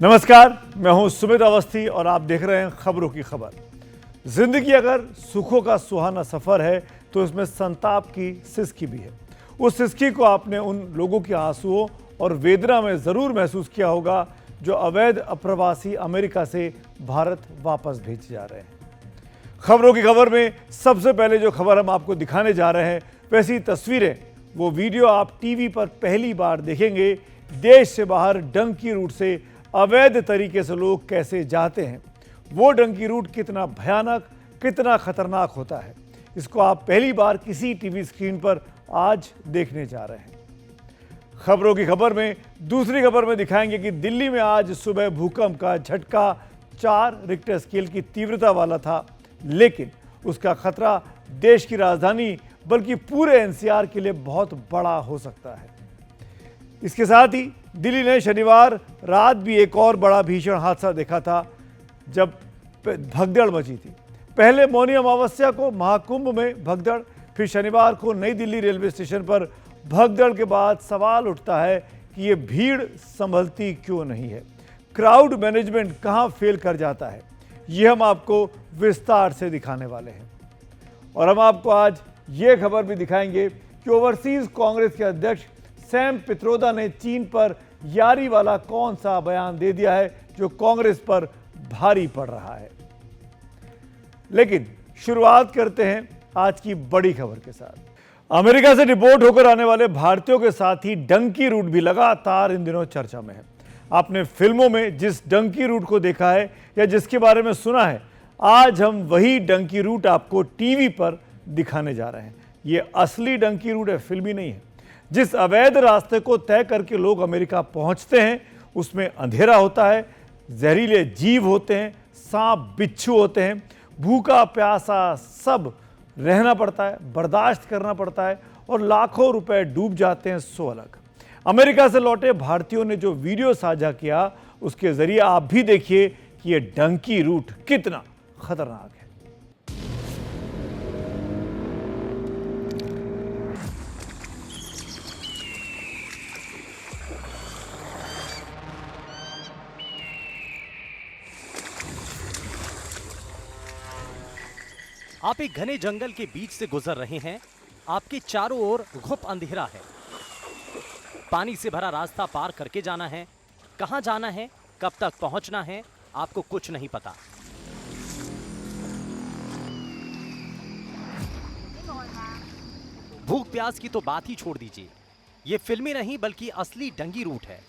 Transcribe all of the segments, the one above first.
नमस्कार, मैं हूं सुमित अवस्थी और आप देख रहे हैं खबरों की खबर। जिंदगी अगर सुखों का सुहाना सफर है तो इसमें संताप की सिसकी भी है। उस सिसकी को आपने उन लोगों के आंसुओं और वेदना में जरूर महसूस किया होगा जो अवैध अप्रवासी अमेरिका से भारत वापस भेजे जा रहे हैं। खबरों की खबर में सबसे पहले जो खबर हम आपको दिखाने जा रहे हैं वैसी तस्वीरें, वो वीडियो आप टीवी पर पहली बार देखेंगे। देश से बाहर डंकी रूट से अवैध तरीके से लोग कैसे जाते हैं, वो डंकी रूट कितना भयानक, कितना खतरनाक होता है, इसको आप पहली बार किसी टीवी स्क्रीन पर आज देखने जा रहे हैं। खबरों की खबर में दूसरी खबर में दिखाएंगे कि दिल्ली में आज सुबह भूकंप का झटका 4 रिक्टर स्केल की तीव्रता वाला था, लेकिन उसका खतरा देश की राजधानी बल्कि पूरे एनसीआर के लिए बहुत बड़ा हो सकता है। इसके साथ ही दिल्ली ने शनिवार रात भी एक और बड़ा भीषण हादसा देखा था जब भगदड़ मची थी। पहले मौनी अमावस्या को महाकुंभ में भगदड़, फिर शनिवार को नई दिल्ली रेलवे स्टेशन पर भगदड़ के बाद सवाल उठता है कि ये भीड़ संभलती क्यों नहीं है, क्राउड मैनेजमेंट कहां फेल कर जाता है। ये हम आपको विस्तार से दिखाने वाले हैं और हम आपको आज ये खबर भी दिखाएंगे कि ओवरसीज कांग्रेस के अध्यक्ष सैम पित्रोदा ने चीन पर यारी वाला कौन सा बयान दे दिया है जो कांग्रेस पर भारी पड़ रहा है। लेकिन शुरुआत करते हैं आज की बड़ी खबर के साथ। अमेरिका से डिपोर्ट होकर आने वाले भारतीयों के साथ ही डंकी रूट भी लगातार इन दिनों चर्चा में है। आपने फिल्मों में जिस डंकी रूट को देखा है या जिसके बारे में सुना है, आज हम वही डंकी रूट आपको टीवी पर दिखाने जा रहे हैं। ये असली डंकी रूट है, फिल्मी नहीं है। जिस अवैध रास्ते को तय करके लोग अमेरिका पहुंचते हैं उसमें अंधेरा होता है, जहरीले जीव होते हैं, सांप बिच्छू होते हैं, भूखा प्यासा सब रहना पड़ता है, बर्दाश्त करना पड़ता है और लाखों रुपए डूब जाते हैं। सो अलग अमेरिका से लौटे भारतीयों ने जो वीडियो साझा किया उसके जरिए आप भी देखिए कि यह डंकी रूट कितना खतरनाक है। आप एक घने जंगल के बीच से गुजर रहे हैं। आपके चारों ओर घुप अंधेरा है। पानी से भरा रास्ता पार करके जाना है। कहां जाना है, कब तक पहुंचना है, आपको कुछ नहीं पता। भूख प्यास की तो बात ही छोड़ दीजिए। ये फिल्मी नहीं बल्कि असली डंगी रूट है,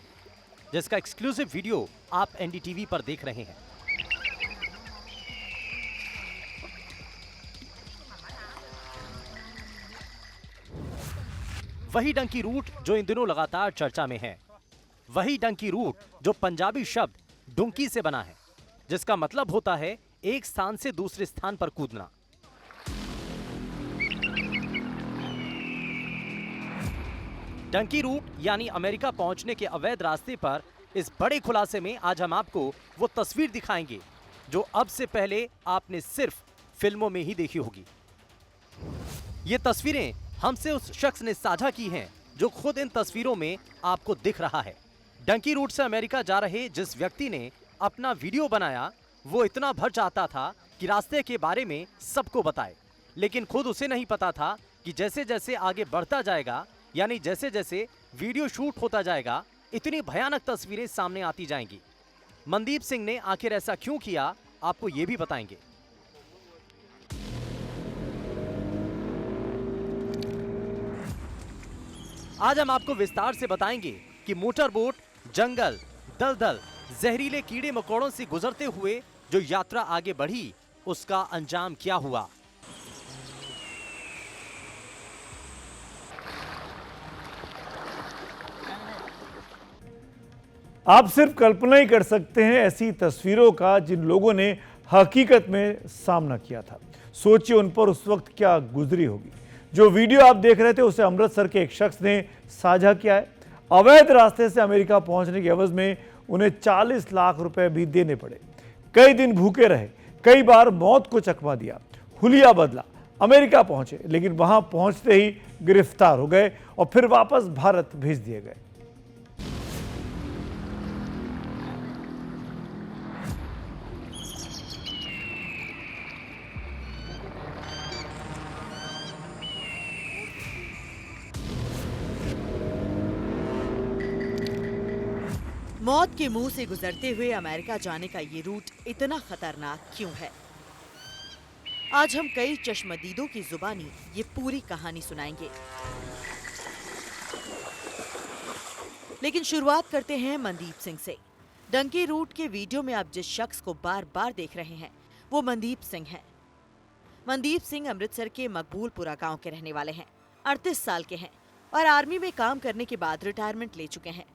जिसका एक्सक्लूसिव वीडियो आप एनडीटीवी पर देख रहे हैं। वही डंकी रूट जो इन दिनों लगातार चर्चा में है, वही डंकी रूट जो पंजाबी शब्द डुंकी से बना है, जिसका मतलब होता है एक स्थान से दूसरे स्थान पर कूदना। डंकी रूट यानी अमेरिका पहुंचने के अवैध रास्ते पर इस बड़े खुलासे में आज हम आपको वो तस्वीर दिखाएंगे जो अब से पहले आपने सिर्फ फिल्मों में ही देखी होगी। ये तस्वीरें हमसे उस शख्स ने साझा की हैं जो खुद इन तस्वीरों में आपको दिख रहा है। डंकी रूट से अमेरिका जा रहे जिस व्यक्ति ने अपना वीडियो बनाया, वो इतना भर चाहता था कि रास्ते के बारे में सबको बताए, लेकिन खुद उसे नहीं पता था कि जैसे जैसे आगे बढ़ता जाएगा, यानी जैसे जैसे वीडियो शूट होता जाएगा, इतनी भयानक तस्वीरें सामने आती जाएंगी। मनदीप सिंह ने आखिर ऐसा क्यों किया, आपको ये भी बताएंगे। आज हम आपको विस्तार से बताएंगे कि मोटर बोट, जंगल, दलदल, जहरीले कीड़े मकोड़ों से गुजरते हुए जो यात्रा आगे बढ़ी, उसका अंजाम क्या हुआ। आप सिर्फ कल्पना ही कर सकते हैं ऐसी तस्वीरों का जिन लोगों ने हकीकत में सामना किया था। सोचिए उन पर उस वक्त क्या गुजरी होगी। जो वीडियो आप देख रहे थे उसे अमृतसर के एक शख्स ने साझा किया है। अवैध रास्ते से अमेरिका पहुंचने के एवज में उन्हें 40 लाख रुपए भी देने पड़े। कई दिन भूखे रहे, कई बार मौत को चकमा दिया, हुलिया बदला, अमेरिका पहुंचे, लेकिन वहां पहुंचते ही गिरफ्तार हो गए और फिर वापस भारत भेज दिए गए। मौत के मुंह से गुजरते हुए अमेरिका जाने का ये रूट इतना खतरनाक क्यों है? आज हम कई चश्मदीदों की जुबानी ये पूरी कहानी सुनाएंगे। लेकिन शुरुआत करते हैं मनदीप सिंह से। डंकी रूट के वीडियो में आप जिस शख्स को बार बार देख रहे हैं वो मनदीप सिंह है। मनदीप सिंह अमृतसर के मकबूलपुरा गांव के रहने वाले हैं। 38 साल के हैं और आर्मी में काम करने के बाद रिटायरमेंट ले चुके हैं।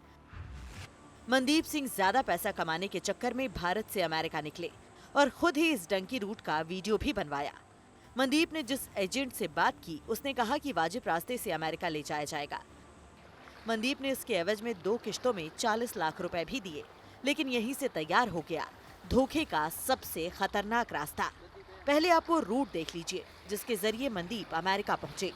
मनदीप सिंह ज्यादा पैसा कमाने के चक्कर में भारत से अमेरिका निकले और खुद ही इस डंकी रूट का वीडियो भी बनवाया। मनदीप ने जिस एजेंट से बात की उसने कहा कि वाजिब रास्ते से अमेरिका ले जाया जाएगा। मनदीप ने इसके एवज में 2 किश्तों में 40 लाख रुपए भी दिए, लेकिन यहीं से तैयार हो गया धोखे का सबसे खतरनाक रास्ता। पहले आप वो रूट देख लीजिए जिसके जरिए मनदीप अमेरिका पहुंचे।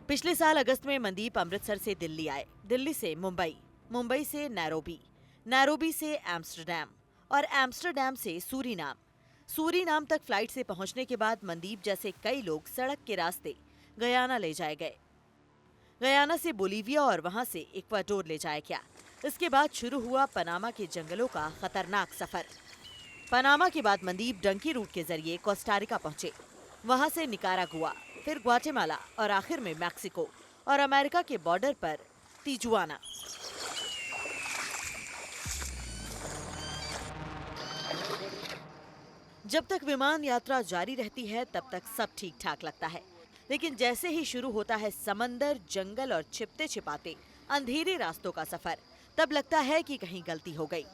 पिछले साल अगस्त में मनदीप अमृतसर से दिल्ली आए, दिल्ली से मुंबई, मुंबई से नैरोबी, नैरोबी से एम्स्टर्डम और एम्स्टर्डम से सूरीनाम। सूरीनाम तक फ्लाइट से पहुंचने के बाद मनदीप जैसे कई लोग सड़क के रास्ते गयाना ले जाए गए। गयाना से बोलीविया और वहां से इक्वाडोर ले जाया गया। इसके बाद शुरू हुआ पनामा के जंगलों का खतरनाक सफर। पनामा के बाद मनदीप डंकी रूट के जरिए कोस्टारिका पहुंचे, वहां से निकारागुआ, फिर ग्वाटेमाला और आखिर में मैक्सिको और अमेरिका के बॉर्डर पर तिजुआना। जब तक विमान यात्रा जारी रहती है तब तक सब ठीक ठाक लगता है, लेकिन जैसे ही शुरू होता है समंदर, जंगल और छिपते छिपाते अंधेरे रास्तों का सफर, तब लगता है कि कहीं गलती हो गई।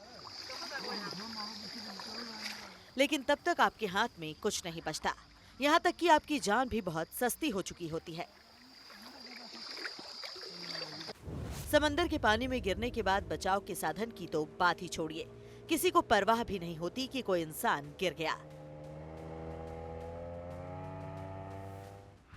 लेकिन तब तक आपके हाथ में कुछ नहीं बचता, यहाँ तक कि आपकी जान भी बहुत सस्ती हो चुकी होती है। समंदर के पानी में गिरने के बाद बचाव के साधन की तो बात ही छोड़िए, किसी को परवाह भी नहीं होती कि कोई इंसान गिर गया।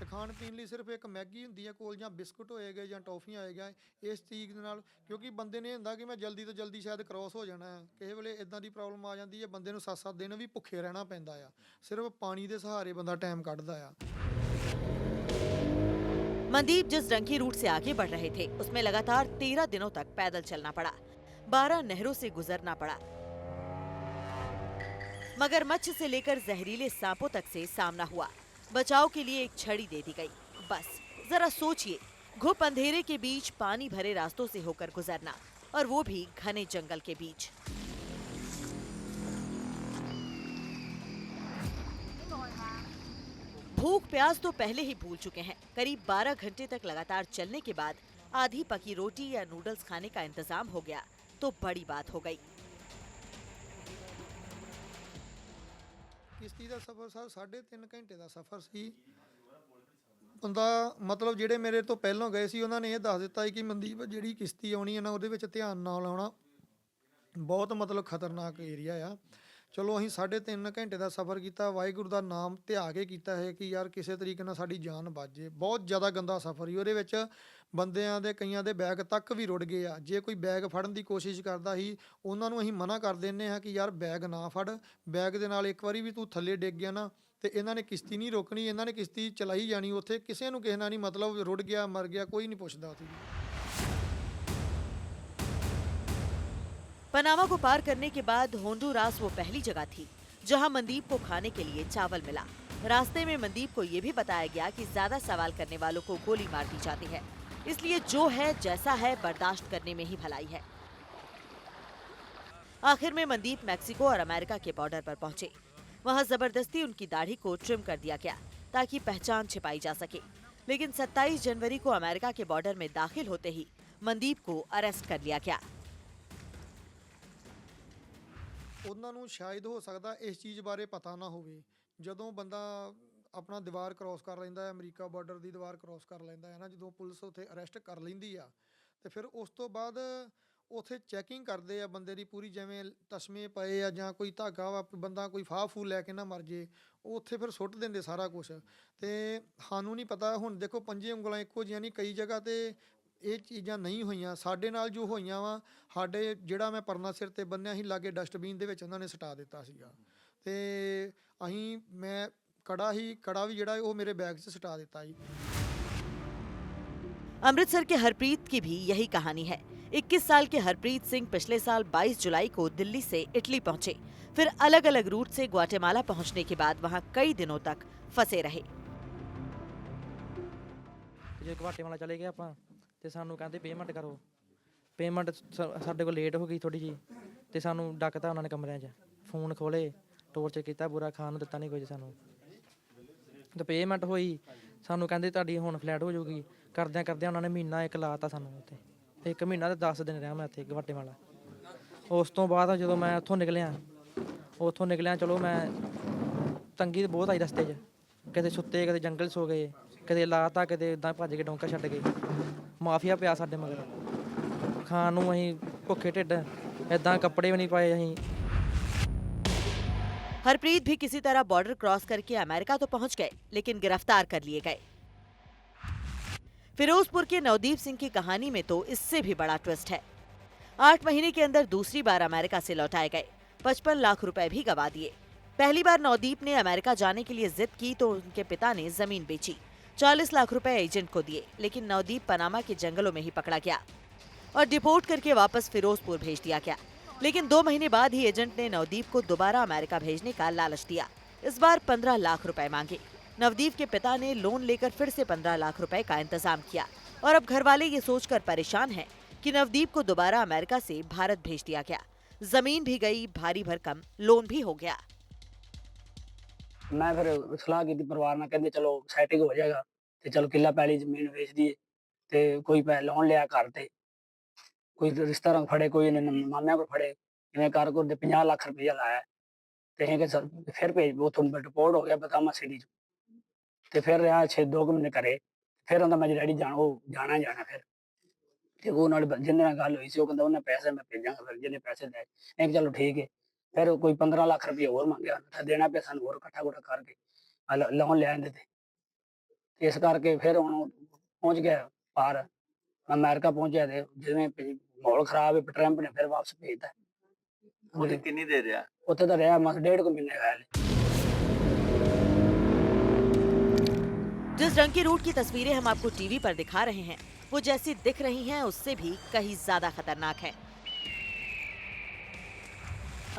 खाण पीण ਲਈ ਸਿਰਫ ਇੱਕ ਮੈਗੀ ਹੁੰਦੀ ਹੈ ਕੋਲ ਜਾਂ ਬਿਸਕੁਟ ਹੋਏਗੇ ਜਾਂ ਟੌਫੀਆਂ ਹੋਏਗਾ ਇਸ ਚੀਜ਼ ਦੇ ਨਾਲ, ਕਿਉਂਕਿ ਬੰਦੇ ਨੇ ਹੁੰਦਾ ਕਿ ਮੈਂ ਜਲਦੀ ਤੋਂ ਜਲਦੀ ਸ਼ਾਇਦ ਕ੍ਰਾਸ ਹੋ ਜਾਣਾ ਹੈ। ਕਿਸੇ ਵੇਲੇ ਇਦਾਂ ਦੀ ਪ੍ਰੋਬਲਮ ਆ ਜਾਂਦੀ ਹੈ, ਬੰਦੇ ਨੂੰ 7-7 ਦਿਨ ਵੀ ਭੁੱਖੇ ਰਹਿਣਾ ਪੈਂਦਾ ਆ, ਸਿਰਫ ਪਾਣੀ ਦੇ ਸਹਾਰੇ ਬੰਦਾ ਟਾਈਮ ਕੱਢਦਾ ਆ। मनदीप जिस डंकी रूट से आगे बढ़ रहे थे उसमें लगातार 13 दिनों तक पैदल चलना पड़ा, 12 नहरों से गुजरना पड़ा, मगरमच्छ से लेकर जहरीले सांपों तक से सामना हुआ। बचाव के लिए एक छड़ी दे दी गई। बस जरा सोचिए, घुप अंधेरे के बीच पानी भरे रास्तों से होकर गुजरना, और वो भी घने जंगल के बीच। भूख प्यास तो पहले ही भूल चुके हैं। करीब 12 घंटे तक लगातार चलने के बाद आधी पकी रोटी या नूडल्स खाने का इंतजाम हो गया तो बड़ी बात हो गई। ਕਿਸ਼ਤੀ ਦਾ ਸਫ਼ਰ ਸਰ 3.5 ਘੰਟੇ ਦਾ ਸਫ਼ਰ ਸੀ। ਬੰਦਾ ਮਤਲਬ ਜਿਹੜੇ ਮੇਰੇ ਤੋਂ ਪਹਿਲਾਂ ਗਏ ਸੀ ਉਹਨਾਂ ਨੇ ਇਹ ਦੱਸ ਦਿੱਤਾ ਕਿ ਮਨਦੀਪ ਜਿਹੜੀ ਕਿਸ਼ਤੀ ਆਉਣੀ ਹੈ ਨਾ ਉਹਦੇ ਵਿੱਚ ਧਿਆਨ ਨਾਲ ਲਾਉਣਾ, ਬਹੁਤ ਮਤਲਬ ਖਤਰਨਾਕ ਏਰੀਆ ਆ। ਚਲੋ ਅਸੀਂ 3.5 ਘੰਟੇ ਦਾ ਸਫ਼ਰ ਕੀਤਾ, ਵਾਹਿਗੁਰੂ ਦਾ ਨਾਮ ਧਿਆ ਕੇ ਕੀਤਾ ਹੈ ਕਿ ਯਾਰ ਕਿਸੇ ਤਰੀਕੇ ਨਾਲ ਸਾਡੀ ਜਾਨ ਬਚ ਜੇ। ਬਹੁਤ ਜ਼ਿਆਦਾ ਗੰਦਾ ਸਫ਼ਰ ਸੀ, ਉਹਦੇ ਵਿੱਚ ਬੰਦਿਆਂ ਦੇ ਕਈਆਂ ਦੇ ਬੈਗ ਤੱਕ ਵੀ ਰੁੜ ਗਏ ਆ। ਜੇ ਕੋਈ ਬੈਗ ਫੜਨ ਦੀ ਕੋਸ਼ਿਸ਼ ਕਰਦਾ ਸੀ ਉਹਨਾਂ ਨੂੰ ਅਸੀਂ ਮਨਾ ਕਰ ਦਿੰਦੇ ਹਾਂ ਕਿ ਯਾਰ ਬੈਗ ਨਾ ਫੜ, ਬੈਗ ਦੇ ਨਾਲ ਇੱਕ ਵਾਰੀ ਵੀ ਤੂੰ ਥੱਲੇ ਡਿੱਗ ਗਿਆ ਨਾ ਤੇ ਇਹਨਾਂ ਨੇ ਕਿਸ਼ਤੀ ਨਹੀਂ ਰੋਕਣੀ, ਇਹਨਾਂ ਨੇ ਕਿਸ਼ਤੀ ਚਲਾਈ ਜਾਣੀ। ਉੱਥੇ ਕਿਸੇ ਨੂੰ ਕਿਸੇ ਨਾਲ ਨਹੀਂ ਮਤਲਬ, ਰੁੜ ਗਿਆ ਮਰ ਗਿਆ ਕੋਈ ਨਹੀਂ ਪੁੱਛਦਾ ਉੱਥੇ। पनामा को पार करने के बाद होंडुरास वो पहली जगह थी जहां मनदीप को खाने के लिए चावल मिला। रास्ते में मनदीप को ये भी बताया गया कि ज्यादा सवाल करने वालों को गोली मार दी जाती है, इसलिए जो है जैसा है बर्दाश्त करने में ही भलाई है। आखिर में मनदीप मैक्सिको और अमेरिका के बॉर्डर पर पहुंचे। वहां जबरदस्ती उनकी दाढ़ी को ट्रिम कर दिया गया ताकि पहचान छिपाई जा सके, लेकिन 27 जनवरी को अमेरिका के बॉर्डर में दाखिल होते ही मनदीप को अरेस्ट कर लिया गया। ਉਹਨਾਂ ਨੂੰ ਸ਼ਾਇਦ ਹੋ ਸਕਦਾ ਇਸ ਚੀਜ਼ ਬਾਰੇ ਪਤਾ ਨਾ ਹੋਵੇ। ਜਦੋਂ ਬੰਦਾ ਆਪਣਾ ਦੀਵਾਰ ਕ੍ਰਾਸ ਕਰ ਲੈਂਦਾ ਹੈ, ਅਮਰੀਕਾ ਬਾਰਡਰ ਦੀ ਦੀਵਾਰ ਕ੍ਰਾਸ ਕਰ ਲੈਂਦਾ ਹੈ ਨਾ, ਜਦੋਂ ਪੁਲਿਸ ਉੱਥੇ ਅਰੈਸਟ ਕਰ ਲੈਂਦੀ ਆ ਤੇ ਫਿਰ ਉਸ ਤੋਂ ਬਾਅਦ ਉੱਥੇ ਚੈਕਿੰਗ ਕਰਦੇ ਆ ਬੰਦੇ ਦੀ ਪੂਰੀ, ਜਿਵੇਂ ਤਸਮੇ ਪਏ ਆ ਜਾਂ ਕੋਈ ਧਾਗਾ ਵਾ, ਬੰਦਾ ਕੋਈ ਫਾਹ ਫੂ ਲੈ ਕੇ ਨਾ ਮਰ ਜੇ, ਉਹ ਉੱਥੇ ਫਿਰ ਸੁੱਟ ਦਿੰਦੇ ਸਾਰਾ ਕੁਛ। ਤੇ ਸਾਨੂੰ ਨਹੀਂ ਪਤਾ, ਹੁਣ ਦੇਖੋ 5 ਉਂਗਲਾਂ ਇੱਕੋ ਜਿਹੀਆਂ ਨਹੀਂ, ਕਈ ਜਗ੍ਹਾ ਤੇ ਇਹ ਚੀਜ਼ਾਂ ਨਹੀਂ ਹੋਈਆਂ। ਸਾਡੇ ਨਾਲ ਜੋ ਹੋਈਆਂ ਵਾ, ਸਾਡੇ ਜਿਹੜਾ ਮੈਂ ਪਰਨਾ ਸਿਰ ਤੇ ਬੰਨਿਆ ਸੀ ਲਾਗੇ ਡਸਟਬਿਨ ਦੇ ਵਿੱਚ ਉਹਨਾਂ ਨੇ ਸਟਾ ਦਿੱਤਾ ਸੀਗਾ। ਤੇ ਮੈਂ ਕੜਾ ਵੀ ਜਿਹੜਾ ਉਹ ਮੇਰੇ ਬੈਗ 'ਚ ਸਟਾ ਦਿੱਤਾ ਜੀ। अमृतसर के हरप्रीत की भी यही कहानी है। 21 साल के हरप्रीत सिंह पिछले साल 22 जुलाई को दिल्ली से इटली पहुंचे, फिर अलग अलग रूट से ग्वाटेमाला पहुंचने के बाद वहां कई दिनों तक फंसे रहे। ਜੇ ਗੁਆਟੇਮਾਲਾ ਚਲੇ ਗਏ ਆਪਾਂ ਤੇ ਸਾਨੂੰ ਕਹਿੰਦੇ ਪੇਮੈਂਟ ਕਰੋ। ਪੇਮੈਂਟ ਸਾਡੇ ਕੋਲ ਲੇਟ ਹੋ ਗਈ ਥੋੜੀ ਜੀ ਤੇ ਸਾਨੂੰ ਡੱਕਤਾ ਉਹਨਾਂ ਨੇ ਕਮਰਿਆਂ 'ਚ, ਫੋਨ ਖੋਲੇ, ਟੋਰਚਰ ਕੀਤਾ, ਬੁਰਾ ਖਾਣ ਨੂੰ ਦਿੱਤਾ ਨਹੀਂ ਕੁਝ ਸਾਨੂੰ। ਤੇ ਪੇਮੈਂਟ ਹੋਈ, ਸਾਨੂੰ ਕਹਿੰਦੇ ਤੁਹਾਡੀ ਹੁਣ ਫਲੈਟ ਹੋ ਜਾਊਗੀ। ਕਰਦਿਆਂ ਕਰਦਿਆਂ ਉਹਨਾਂ ਨੇ ਮਹੀਨਾ ਇੱਕ ਲਾਤਾ ਸਾਨੂੰ ਉੱਥੇ। 1 ਮਹੀਨਾ ਤੇ 10 ਦਿਨ ਰਿਹਾ ਮੈਂ ਇੱਥੇ ਗੁਆਟੇਮਾਲਾ। ਉਸ ਤੋਂ ਬਾਅਦ ਜਦੋਂ ਮੈਂ ਉੱਥੋਂ ਨਿਕਲਿਆ ਚਲੋ ਮੈਂ ਤੰਗੀ ਤਾਂ ਬਹੁਤ ਆਈ ਰਸਤੇ 'ਚ, ਕਿਤੇ ਸੁੱਤੇ, ਕਿਤੇ ਜੰਗਲ ਸੋ ਗਏ, ਕਿਤੇ ਲਾਤਾ, ਕਿਤੇ ਇੱਦਾਂ ਭੱਜ ਕੇ ਡੋਂਕਾ ਛੱਡ ਗਏ। ਮਾਫੀਆ ਪਿਆ ਸਾਡੇ ਮਗਰ, ਖਾਣ ਨੂੰ ਅਸੀਂ ਭੁੱਖੇ ਢਿੱਡ, ਇੱਦਾਂ ਕੱਪੜੇ ਵੀ ਨਹੀਂ ਪਾਏ ਅਸੀਂ। हरप्रीत भी किसी तरह बॉर्डर क्रॉस करके अमेरिका तो पहुंच गए, लेकिन गिरफ्तार कर लिए गए। फिरोजपुर के नवदीप सिंह की कहानी में तो इससे भी बड़ा ट्विस्ट है। 8 महीने के अंदर दूसरी बार अमेरिका से लौटाए गए, 55 लाख रुपए भी गवा दिए। पहली बार नवदीप ने अमेरिका जाने के लिए जिद की तो उनके पिता ने जमीन बेची, 40 लाख रुपए एजेंट को दिए, लेकिन नवदीप पनामा के जंगलों में ही पकड़ा गया और डिपोर्ट करके वापस फिरोजपुर भेज दिया गया। लेकिन 2 महीने बाद ही एजेंट ने नवदीप को दोबारा अमेरिका भेजने का लालच दिया। इस बार 15 लाख रुपए मांगे। नवदीप के पिता ने लोन लेकर फिर से 15 लाख रुपए का इंतजाम किया और अब घर वाले ये सोचकर परेशान हैं कि नवदीप को दोबारा अमेरिका से भारत भेज दिया गया। जमीन भी गई, भारी भरकम लोन भी हो गया। मैं फिर सलाह की परिवार में, कहते चलो सैटिंग हो जाएगा ते चलो किला पैली जमीन बेच दिए ते कोई लोन लिया घर ते, कोई रिश्तेदार फड़े, कोई मामिया को फड़े, इन्हें कर को 50 लाख रुपया लाया ते सर फिर भेज वो तुम रिपोर्ट हो गया बदामा सिटी ते फिर रहा 2 महीने करे। फिर आंदा मैं डैडी जाना फिर ते वो नाल जिन्ने गल हुई सी वो कहंदा उन्हें पैसे मैं भेजांगा, फिर जिन्ने पैसे दे एक चलो ठीक है। फिर कोई 15 लाख रुपया होर मंगया, देना पे सानू होर इकट्ठा करके लोन ले आंदे ते इस करके फिर हुण पहुंच गया पार। मैं अमेरिका पहुंचा ते जिवें माहौल खराब है, ट्रंप ने फिर वापस भेजता। ਉੱਥੇ ਕਿੰਨੀ ਦੇਰ ਰਿਹਾ? उत्थे तो रहा मत 1.5 महीने गया। जिस रंग की रूट की तस्वीरें हम आपको टीवी पर दिखा रहे हैं, वो जैसी दिख रही हैं उससे भी कहीं ज्यादा खतरनाक है।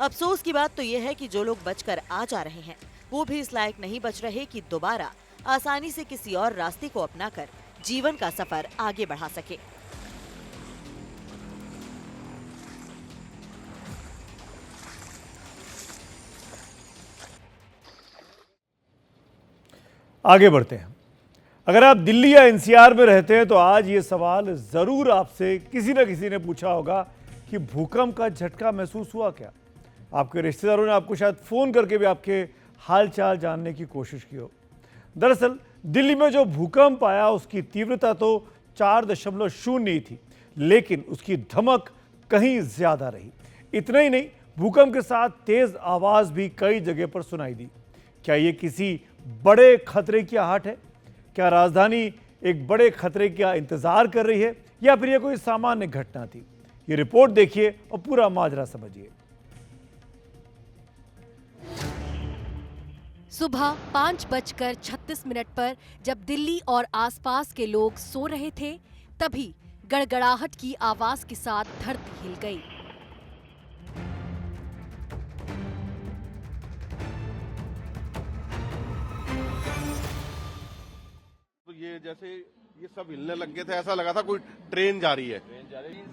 अफसोस की बात तो ये है कि जो लोग बचकर आ जा रहे हैं वो भी इस लायक नहीं बच रहे कि दोबारा आसानी से किसी और रास्ते को अपनाकर जीवन का सफर आगे बढ़ा सके। आगे बढ़ते हैं। अगर आप दिल्ली या एनसीआर में रहते हैं तो आज ये सवाल ज़रूर आपसे किसी न किसी ने पूछा होगा कि भूकंप का झटका महसूस हुआ क्या। आपके रिश्तेदारों ने आपको शायद फ़ोन करके भी आपके हालचाल जानने की कोशिश की हो। दरअसल दिल्ली में जो भूकंप आया उसकी तीव्रता तो 4.0 ही थी, लेकिन उसकी धमक कहीं ज़्यादा रही। इतना ही नहीं, भूकंप के साथ तेज़ आवाज़ भी कई जगह पर सुनाई दी। क्या ये किसी बड़े खतरे की आहट है? क्या राजधानी एक बड़े खतरे का इंतजार कर रही है या फिर यह कोई सामान्य घटना थी? ये रिपोर्ट देखिए और पूरा माजरा समझिए। सुबह 5:36 पर जब दिल्ली और आसपास के लोग सो रहे थे, तभी गड़गड़ाहट की आवाज के साथ धरती हिल गई। तो ये जैसे ये सब हिलने लग गए थे, ऐसा लगा था कोई ट्रेन जा रही है।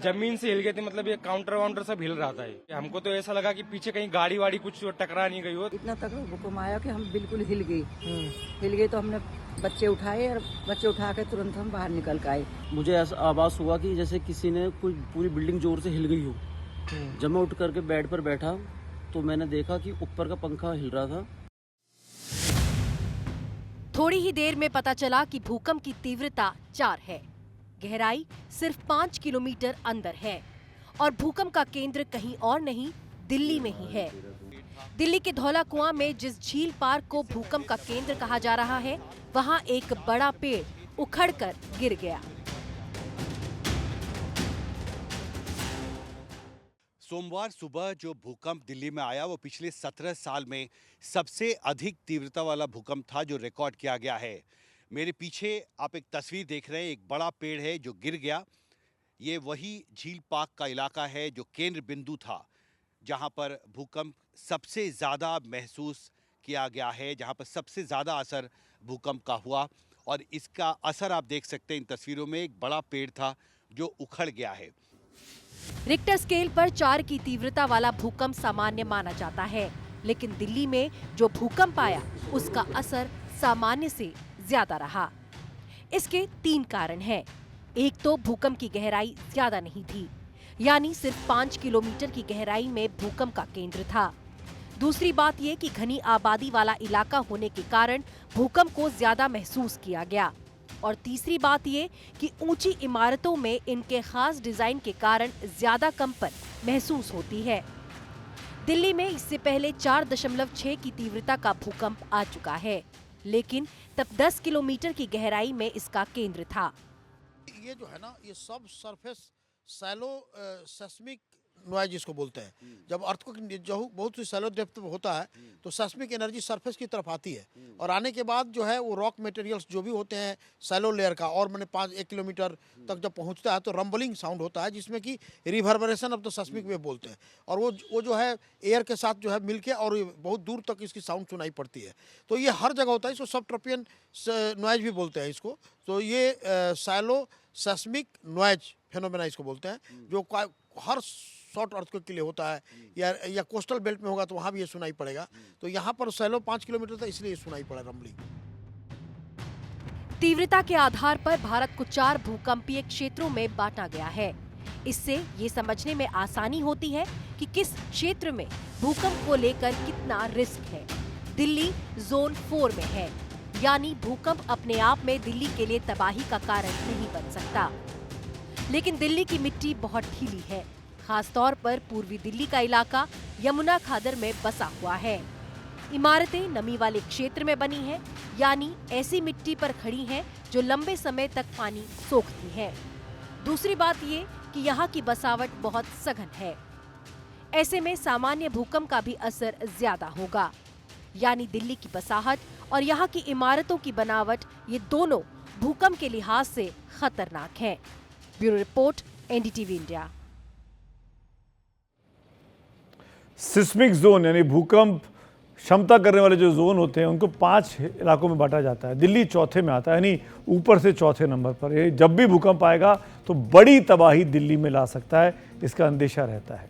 जमीन से हिल गए थे, मतलब ये काउंटर वाउंटर सब हिल रहा था। हमको तो ऐसा लगा कि पीछे कहीं गाड़ी वाड़ी कुछ टकरा नहीं गई हो। इतना तगड़ा भूकंप आया कि हम बिल्कुल हिल गए तो हमने बच्चे उठाए और बच्चे उठा के तुरंत हम बाहर निकल के आए। मुझे ऐसा आभास हुआ कि जैसे किसी ने कोई पूरी बिल्डिंग जोर से हिल गई हो। जब मैं उठ करके बेड पर बैठा तो मैंने देखा कि ऊपर का पंखा हिल रहा था। थोड़ी ही देर में पता चला कि भूकंप की तीव्रता 4 है, गहराई सिर्फ 5 किलोमीटर अंदर है और भूकंप का केंद्र कहीं और नहीं, दिल्ली में ही है। दिल्ली के धौला कुआं में जिस झील पार्क को भूकंप का केंद्र कहा जा रहा है, वहां एक बड़ा पेड़ उखड़कर गिर गया। सोमवार सुबह जो भूकंप दिल्ली में आया वो पिछले 17 साल में सबसे अधिक तीव्रता वाला भूकंप था जो रिकॉर्ड किया गया है। मेरे पीछे आप एक तस्वीर देख रहे हैं, एक बड़ा पेड़ है जो गिर गया। ये वही झील पार्क का इलाका है जो केंद्र बिंदु था, जहां पर भूकंप सबसे ज़्यादा महसूस किया गया है, जहां पर सबसे ज़्यादा असर भूकंप का हुआ। और इसका असर आप देख सकते हैं इन तस्वीरों में, एक बड़ा पेड़ था जो उखड़ गया है। रिक्टर स्केल पर 4 की तीव्रता वाला भूकंप सामान्य माना जाता है, लेकिन दिल्ली में जो भूकंप आया उसका असर सामान्य से ज्यादा रहा। इसके 3 कारण हैं। एक तो भूकंप की गहराई ज्यादा नहीं थी, यानी सिर्फ 5 किलोमीटर की गहराई में भूकंप का केंद्र था। दूसरी बात ये कि घनी आबादी वाला इलाका होने के कारण भूकंप को ज्यादा महसूस किया गया। और तीसरी बात ये कि ऊंची इमारतों में इनके खास डिजाइन के कारण ज्यादा कंपन महसूस होती है। दिल्ली में इससे पहले 4.6 की तीव्रता का भूकंप आ चुका है, लेकिन तब 10 किलोमीटर की गहराई में इसका केंद्र था। ये जो है ना, ये सब सरफेस सैलो सेस्मिक नॉइज जिसको बोलते हैं। जब अर्थक्वेक जो बहुत सी सैलो डेप्थ में होता है तो सेस्मिक एनर्जी सरफेस की तरफ आती है, और आने के बाद जो है वो रॉक मटेरियल्स जो भी होते हैं सैलो लेयर का, और मैंने 1 किलोमीटर तक जब पहुंचता है तो रंबलिंग साउंड होता है, जिसमें कि reverberation of the seismic wave बोलते हैं। और वो जो है एयर के साथ जो है मिलके और बहुत दूर तक इसकी साउंड सुनाई पड़ती है। तो ये हर जगह होता है, इसको सबट्रोपियन नॉइज भी बोलते हैं इसको। तो ये सैलो सेस्मिक नॉइज फेनोमेना इसको बोलते हैं, जो हर शॉर्ट अर्थक्वेक के लिए होता है, या कोस्टल बेल्ट में होगा तो वहां भी ये सुनाई पड़ेगा। तो यहाँ पर सैलो 5 किलोमीटर था, इसलिए सुनाई पड़ा रंबलिंग। तीव्रता के आधार पर भारत को 4 भूकंपीय क्षेत्रों में बांटा गया है। इससे ये समझने में आसानी होती है कि किस क्षेत्र में भूकंप को लेकर कितना रिस्क है। दिल्ली जोन 4 में है, यानी भूकंप अपने आप में दिल्ली के लिए तबाही का कारण नहीं बन सकता। लेकिन दिल्ली की मिट्टी बहुत ढीली है, खासतौर पर पूर्वी दिल्ली का इलाका यमुना खादर में बसा हुआ है। इमारतें नमी वाले क्षेत्र में बनी हैं, यानी ऐसी मिट्टी पर खड़ी हैं जो लंबे समय तक पानी सोखती है। दूसरी बात ये कि यहाँ की बसावट बहुत सघन है। ऐसे में सामान्य भूकंप का भी असर ज्यादा होगा, यानी दिल्ली की बसाहट और यहाँ की इमारतों की बनावट, ये दोनों भूकंप के लिहाज से खतरनाक हैं। Bureau report, NDTV India. Seismic zone यानी भूकंप क्षमता करने वाले जो जोन होते हैं उनको 5 इलाकों में बांटा जाता है। दिल्ली चौथे में आता है, यानी ऊपर से चौथे नंबर पर। ये जब भी भूकंप आएगा तो बड़ी तबाही दिल्ली में ला सकता है, इसका अंदेशा रहता है।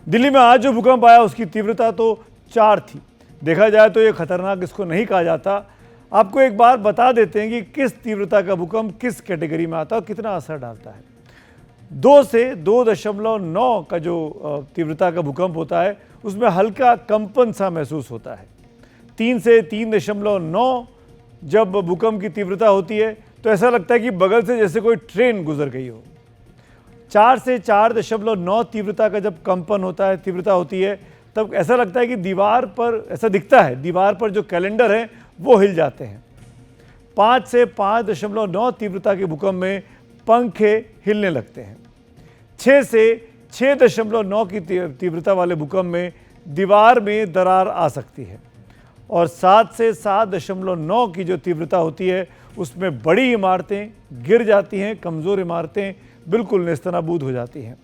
दिल्ली में आज जो भूकंप आया उसकी तीव्रता तो 4 थी। देखा जाए तो ये खतरनाक इसको नहीं कहा जाता। आपको एक बार बता देते हैं कि किस तीव्रता का भूकंप किस कैटेगरी में आता है और कितना असर डालता है। 2 से 2.9 का जो तीव्रता का भूकंप होता है उसमें हल्का कंपन सा महसूस होता है। 3 से 3.9 जब भूकंप की तीव्रता होती है तो ऐसा लगता है कि बगल से जैसे कोई ट्रेन गुजर गई हो। 4 से 4.9 तीव्रता का जब कंपन होता है, तीव्रता होती है, तब ऐसा लगता है कि दीवार पर, ऐसा दिखता है दीवार पर जो कैलेंडर हैं वो हिल जाते हैं। 5 से 5.9 तीव्रता के भूकंप में पंखे हिलने लगते हैं। 6 से 6.9 की तीव्रता वाले भूकंप में दीवार में दरार आ सकती है। और 7 से 7.9 की जो तीव्रता होती है उसमें बड़ी इमारतें गिर जाती हैं, कमज़ोर इमारतें बिल्कुल नेस्तनाबूद हो जाती हैं।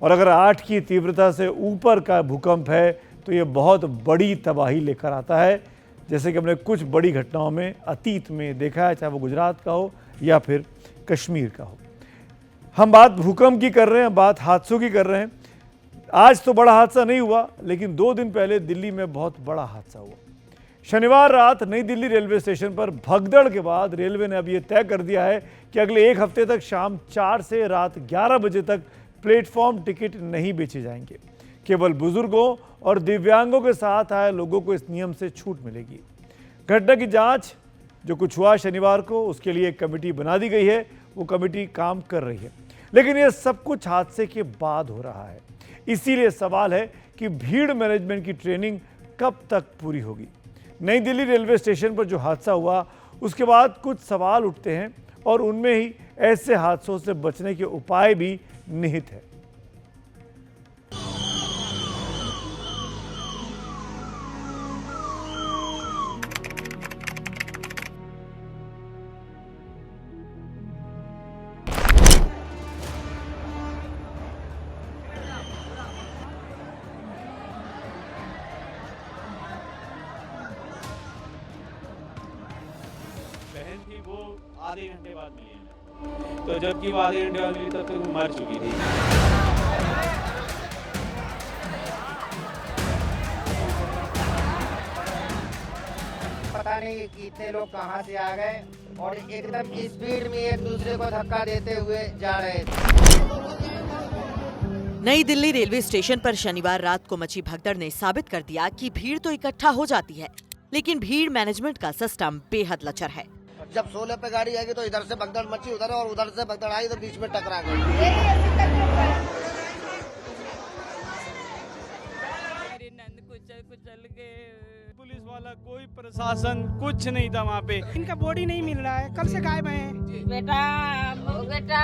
और अगर 8 की तीव्रता से ऊपर का भूकंप है तो ये बहुत बड़ी तबाही लेकर आता है, जैसे कि हमने कुछ बड़ी घटनाओं में अतीत में देखा है, चाहे वो गुजरात का हो या फिर कश्मीर का हो। हम बात भूकंप की कर रहे हैं, बात हादसों की कर रहे हैं। आज तो बड़ा हादसा नहीं हुआ, लेकिन 2 दिन पहले दिल्ली में बहुत बड़ा हादसा हुआ। शनिवार रात नई दिल्ली रेलवे स्टेशन पर भगदड़ के बाद रेलवे ने अब ये तय कर दिया है कि अगले 1 हफ्ते तक शाम 4 से रात 11 बजे तक प्लेटफॉर्म टिकट नहीं बेचे जाएंगे। केवल बुजुर्गों और दिव्यांगों के साथ आए लोगों को इस नियम से छूट मिलेगी। घटना की जांच जो कुछ हुआ शनिवार को, उसके लिए एक कमेटी बना दी गई है, वो कमेटी काम कर रही है। लेकिन ये सब कुछ हादसे के बाद हो रहा है, इसीलिए सवाल है कि भीड़ मैनेजमेंट की ट्रेनिंग कब तक पूरी होगी। नई दिल्ली रेलवे स्टेशन पर जो हादसा हुआ उसके बाद कुछ सवाल उठते हैं और उनमें ही ऐसे हादसों से बचने के उपाय भी निहित है। वो आधे घंटे बाद मिली है, तो जबकि वो आधे घंटे बाद मिली तब तक वो मर चुकी थी। पता नहीं कितने लोग कहां से आ गए और एकदम स्पीड में एक दूसरे को धक्का देते हुए जा रहे थे। नई दिल्ली रेलवे स्टेशन पर शनिवार रात को मची भगदड़ ने साबित कर दिया कि भीड़ तो इकट्ठा हो जाती है, लेकिन भीड़ मैनेजमेंट का सिस्टम बेहद लचर है। जब 16 पे गाड़ी आएगी तो इधर से भगदड़ मची उधर और उधर से भगदड़ आई तो बीच में टकरा गई। कुचल गए, पुलिस वाला कोई प्रशासन कुछ नहीं था वहाँ पे। इनका बॉडी नहीं मिल रहा है, कल से गायब है। बेटा हो बेटा।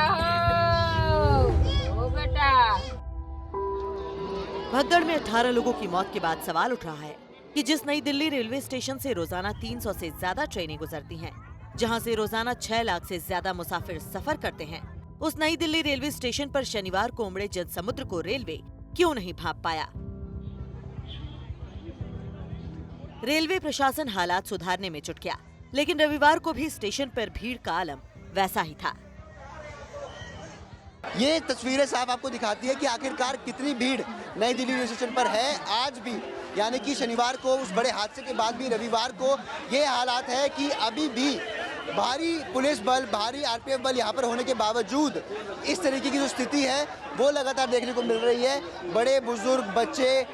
भगदड़ में 18 लोगों की मौत के बाद सवाल उठ रहा है कि जिस नई दिल्ली रेलवे स्टेशन से रोजाना 300 से ज्यादा ट्रेनें गुजरती हैं, जहां से रोजाना 6 लाख से ज्यादा मुसाफिर सफर करते हैं, उस नई दिल्ली रेलवे स्टेशन पर शनिवार को उमड़े जनसमुद्र को रेलवे क्यों नहीं भांप पाया। रेलवे प्रशासन हालात सुधारने में जुट गया, लेकिन रविवार को भी स्टेशन पर भीड़ का आलम वैसा ही था। ये तस्वीरें साफ आपको दिखाती है कि आखिरकार कितनी भीड़ नई दिल्ली रेलवे स्टेशन पर है आज भी, यानी कि शनिवार को उस बड़े हादसे के बाद भी रविवार को ये हालात है कि अभी भी भारी पुलिस बल, भारी आरपीएफ बल यहाँ पर होने के बावजूद इस तरीके की जो स्थिति है वो लगातार देखने को मिल रही है। बड़े बुजुर्ग, बच्चे,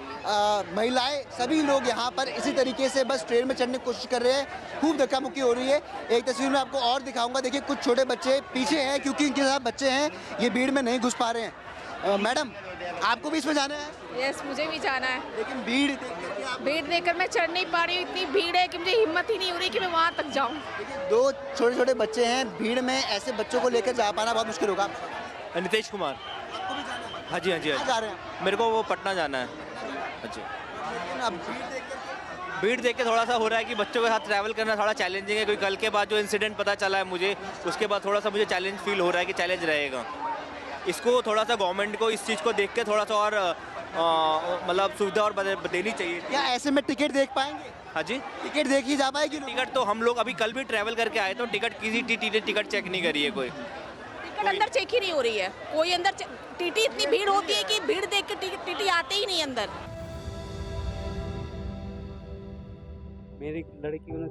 महिलाएं, सभी लोग यहाँ पर इसी तरीके से बस ट्रेन में चढ़ने की कोशिश कर रहे हैं। खूब धक्का मुक्की हो रही है। एक तस्वीर में आपको और दिखाऊंगा, देखिए कुछ छोटे बच्चे पीछे हैं क्योंकि इनके साथ बच्चे हैं, ये भीड़ में नहीं घुस पा रहे हैं। मैडम, आपको भी इसमें जाना है? यस, मुझे भी जाना है, लेकिन भीड़ देखकर मैं चढ़ नहीं पा रही हूँ। इतनी भीड़ है कि मुझे हिम्मत ही नहीं हो रही कि मैं वहाँ तक जाऊँ। दो छोटे छोटे बच्चे हैं, भीड़ में ऐसे बच्चों को लेकर जा पाना बहुत मुश्किल होगा। नितेश कुमार। आपको भी जाना है? हाँ जी, हाँ जी, कहाँ जा रहे हैं? मेरे को वो पटना जाना है। अच्छा, लेकिन अब भीड़ देख के थोड़ा सा हो रहा है कि बच्चों के साथ ट्रैवल करना थोड़ा चैलेंजिंग है, क्योंकि कल के बाद जो इंसिडेंट पता चला है मुझे, उसके बाद थोड़ा सा मुझे चैलेंज फील हो रहा है कि चैलेंज रहेगा। इसको थोड़ा सा गवर्नमेंट को इस चीज़ को देख के थोड़ा सा और मतलब सुविधा और देनी चाहिए। क्या ऐसे में टिकट देख पाएंगे? हाँ जी, टिकट देख ही जा पाएगी? टिकट तो हम लोग अभी कल भी ट्रैवल करके आए तो टिकट किसी टीटी ने टिकट चेक नहीं करी है। कोई टिकट अंदर चेक ही नहीं हो रही है, कोई अंदर टीटी, इतनी भीड़ होती है कि भीड़ देख के टीटी आते ही नहीं अंदर। मेरी लड़की ने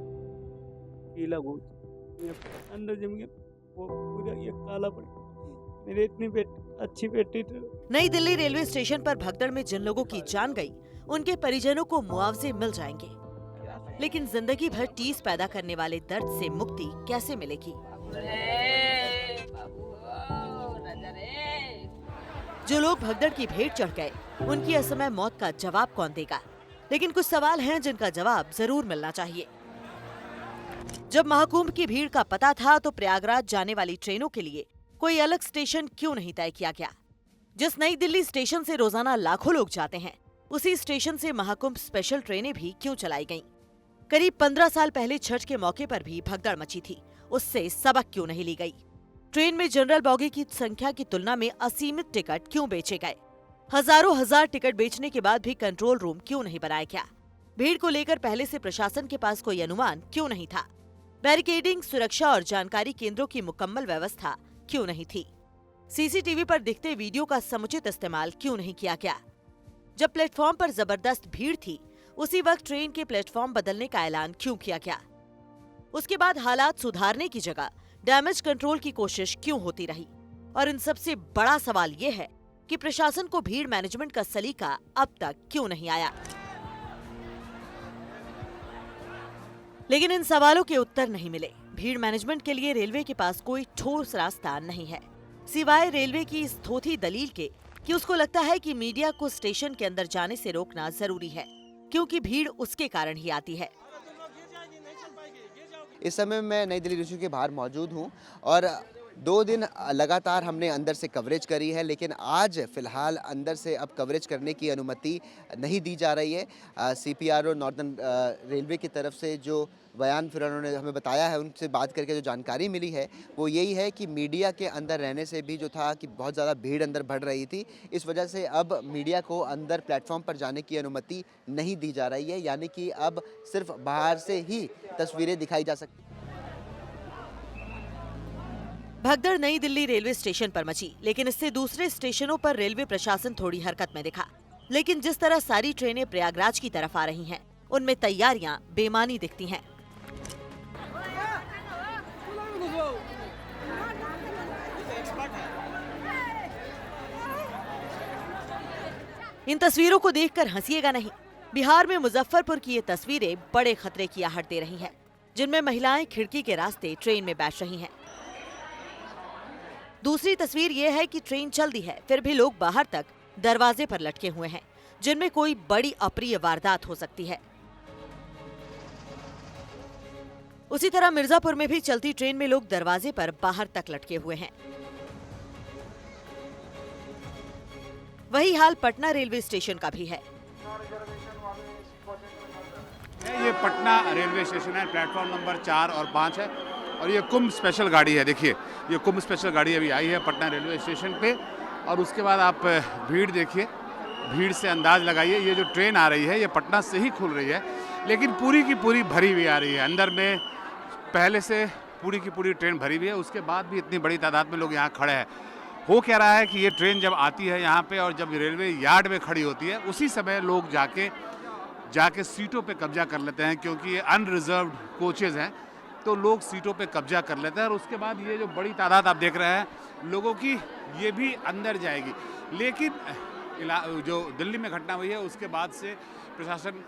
पीला अंदर जम गया, वो पूरा ये काला पड़ गया। मेरी इतनी अच्छी बेटी थी। नई दिल्ली रेलवे स्टेशन पर भगदड़ में जिन लोगों की जान गई, उनके परिजनों को मुआवजे मिल जाएंगे, लेकिन जिंदगी भर टीस पैदा करने वाले दर्द से मुक्ति कैसे मिलेगी? जो लोग भगदड़ की भेंट चढ़ गए, उनकी असमय मौत का जवाब कौन देगा? लेकिन कुछ सवाल हैं जिनका जवाब जरूर मिलना चाहिए। जब महाकुंभ की भीड़ का पता था तो प्रयागराज जाने वाली ट्रेनों के लिए कोई अलग स्टेशन क्यों नहीं तय किया गया? जिस नई दिल्ली स्टेशन से रोजाना लाखों लोग जाते हैं, उसी स्टेशन से महाकुंभ स्पेशल ट्रेनें भी क्यों चलाई गईं? करीब 15 साल पहले छठ के मौके पर भी भगदड़ मची थी, उससे सबक क्यों नहीं ली गई? ट्रेन में जनरल बॉगी की संख्या की तुलना में असीमित टिकट क्यों बेचे गए? हजारों हजार टिकट बेचने के बाद भी कंट्रोल रूम क्यों नहीं बनाया गया? भीड़ को लेकर पहले से प्रशासन के पास कोई अनुमान क्यों नहीं था? बैरिकेडिंग, सुरक्षा और जानकारी केंद्रों की मुकम्मल व्यवस्था क्यों नहीं थी? सीसीटीवी पर दिखते वीडियो का समुचित इस्तेमाल क्यों नहीं किया गया? जब प्लेटफॉर्म पर जबरदस्त भीड़ थी, उसी वक्त ट्रेन के प्लेटफॉर्म बदलने का ऐलान क्यों किया गया? उसके बाद हालात सुधारने की जगह डैमेज कंट्रोल की कोशिश क्यों होती रही? और इन सबसे बड़ा सवाल ये है कि प्रशासन को भीड़ मैनेजमेंट का सलीका अब तक क्यों नहीं आया? लेकिन इन सवालों के उत्तर नहीं मिले। भीड़ मैनेजमेंट के लिए रेलवे के पास कोई ठोस रास्ता नहीं है, सिवाय रेलवे की इस थोथी दलील के कि उसको लगता है कि मीडिया को स्टेशन के अंदर जाने से रोकना जरूरी है, क्योंकि भीड़ उसके कारण ही आती है। इस समय मैं नई दिल्ली स्टेशन के बाहर मौजूद हूं और 2 दिन लगातार हमने अंदर से कवरेज करी है, लेकिन आज फिलहाल अंदर से अब कवरेज करने की अनुमति नहीं दी जा रही है। CPRO नॉर्दर्न रेलवे की तरफ से जो बयान फिर उन्होंने हमें बताया है, उनसे बात करके जो जानकारी मिली है वो यही है कि मीडिया के अंदर रहने से भी जो था कि बहुत ज़्यादा भीड़ अंदर बढ़ रही थी, इस वजह से अब मीडिया को अंदर प्लेटफॉर्म पर जाने की अनुमति नहीं दी जा रही है, यानी कि अब सिर्फ बाहर से ही तस्वीरें दिखाई जा सकती। भगदड़ नई दिल्ली रेलवे स्टेशन पर मची, लेकिन इससे दूसरे स्टेशनों पर रेलवे प्रशासन थोड़ी हरकत में दिखा। लेकिन जिस तरह सारी ट्रेनें प्रयागराज की तरफ आ रही हैं, उनमें तैयारियां बेमानी दिखती हैं। इन तस्वीरों को देखकर हंसिएगा नहीं। बिहार में मुजफ्फरपुर की ये तस्वीरें बड़े खतरे की आहट दे रही हैं, जिनमें महिलाएं खिड़की के रास्ते ट्रेन में बैठ रही हैं। दूसरी तस्वीर ये है कि ट्रेन चल दी है, फिर भी लोग बाहर तक दरवाजे पर लटके हुए हैं, जिनमें कोई बड़ी अप्रिय वारदात हो सकती है। उसी तरह मिर्जापुर में भी चलती ट्रेन में लोग दरवाजे पर बाहर तक लटके हुए हैं। वही हाल पटना रेलवे स्टेशन का भी है। ये पटना रेलवे स्टेशन है, प्लेटफॉर्म नंबर 4 और 5 है और ये कुंभ स्पेशल गाड़ी है। देखिए ये कुंभ स्पेशल गाड़ी अभी आई है पटना रेलवे स्टेशन पे और उसके बाद आप भीड़ देखिए, भीड़ से अंदाज लगाइए। ये जो ट्रेन आ रही है ये पटना से ही खुल रही है, लेकिन पूरी की पूरी भरी हुई आ रही है। अंदर में पहले से पूरी की पूरी ट्रेन भरी हुई है, उसके बाद भी इतनी बड़ी तादाद में लोग यहाँ खड़े हैं। हो क्या रहा है कि ये ट्रेन जब आती है यहाँ पे और जब रेलवे यार्ड में खड़ी होती है, उसी समय लोग जाके सीटों पे कब्जा कर लेते हैं, क्योंकि ये अनरिजर्व्ड कोचेज़ हैं तो लोग सीटों पे कब्जा कर लेते हैं और उसके बाद ये जो बड़ी तादाद आप देख रहे हैं लोगों की, ये भी अंदर जाएगी। लेकिन जो दिल्ली में घटना हुई है उसके बाद से प्रशासन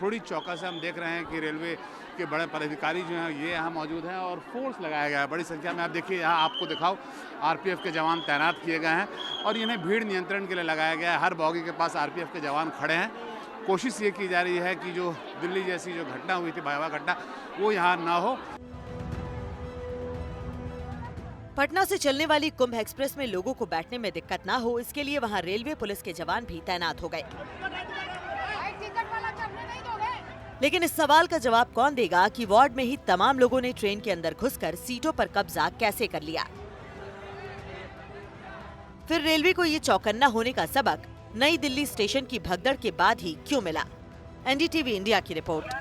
थोड़ी चौकस है। हम देख रहे हैं कि रेलवे के बड़े पदाधिकारी जो हैं ये यहाँ मौजूद हैं और फोर्स लगाया गया है बड़ी संख्या में। आप देखिए यहाँ आपको दिखाओ, आरपीएफ के जवान तैनात किए गए हैं और इन्हें भीड़ नियंत्रण के लिए लगाया गया है। हर बॉगी के पास आरपीएफ के जवान खड़े हैं। कोशिश ये की जा रही है कि जो दिल्ली जैसी जो घटना हुई थी, भयावह घटना, वो यहाँ ना हो। पटना से चलने वाली कुंभ एक्सप्रेस में लोगों को बैठने में दिक्कत ना हो, इसके लिए वहां रेलवे पुलिस के जवान भी तैनात हो गए। लेकिन इस सवाल का जवाब कौन देगा कि वार्ड में ही तमाम लोगों ने ट्रेन के अंदर घुसकर सीटों पर कब्जा कैसे कर लिया। फिर रेलवे को ये चौकन्ना होने का सबक नई दिल्ली स्टेशन की भगदड़ के बाद ही क्यों मिला? एनडीटीवी इंडिया की रिपोर्ट।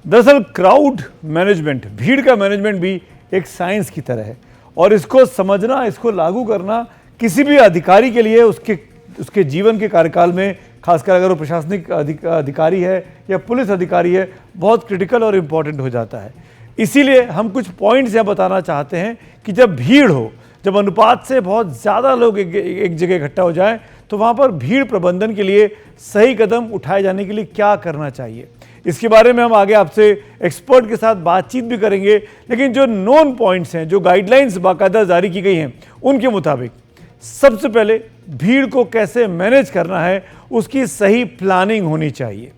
दरअसल क्राउड मैनेजमेंट, भीड़ का मैनेजमेंट भी एक साइंस की तरह है और इसको समझना, इसको लागू करना किसी भी अधिकारी के लिए उसके जीवन के कार्यकाल में, खासकर अगर वो प्रशासनिक अधिकारी है या पुलिस अधिकारी है, बहुत क्रिटिकल और इम्पॉर्टेंट हो जाता है। इसीलिए हम कुछ पॉइंट्स यहाँ बताना चाहते हैं कि जब भीड़ हो, जब अनुपात से बहुत ज़्यादा लोग एक जगह इकट्ठा हो जाएं, तो वहाँ पर भीड़ प्रबंधन के लिए सही कदम उठाए जाने के लिए क्या करना चाहिए, इसके बारे में हम आगे आपसे एक्सपर्ट के साथ बातचीत भी करेंगे। लेकिन जो नोन पॉइंट्स हैं, जो गाइडलाइंस बाकायदा जारी की गई हैं, उनके मुताबिक सबसे पहले भीड़ को कैसे मैनेज करना है उसकी सही प्लानिंग होनी चाहिए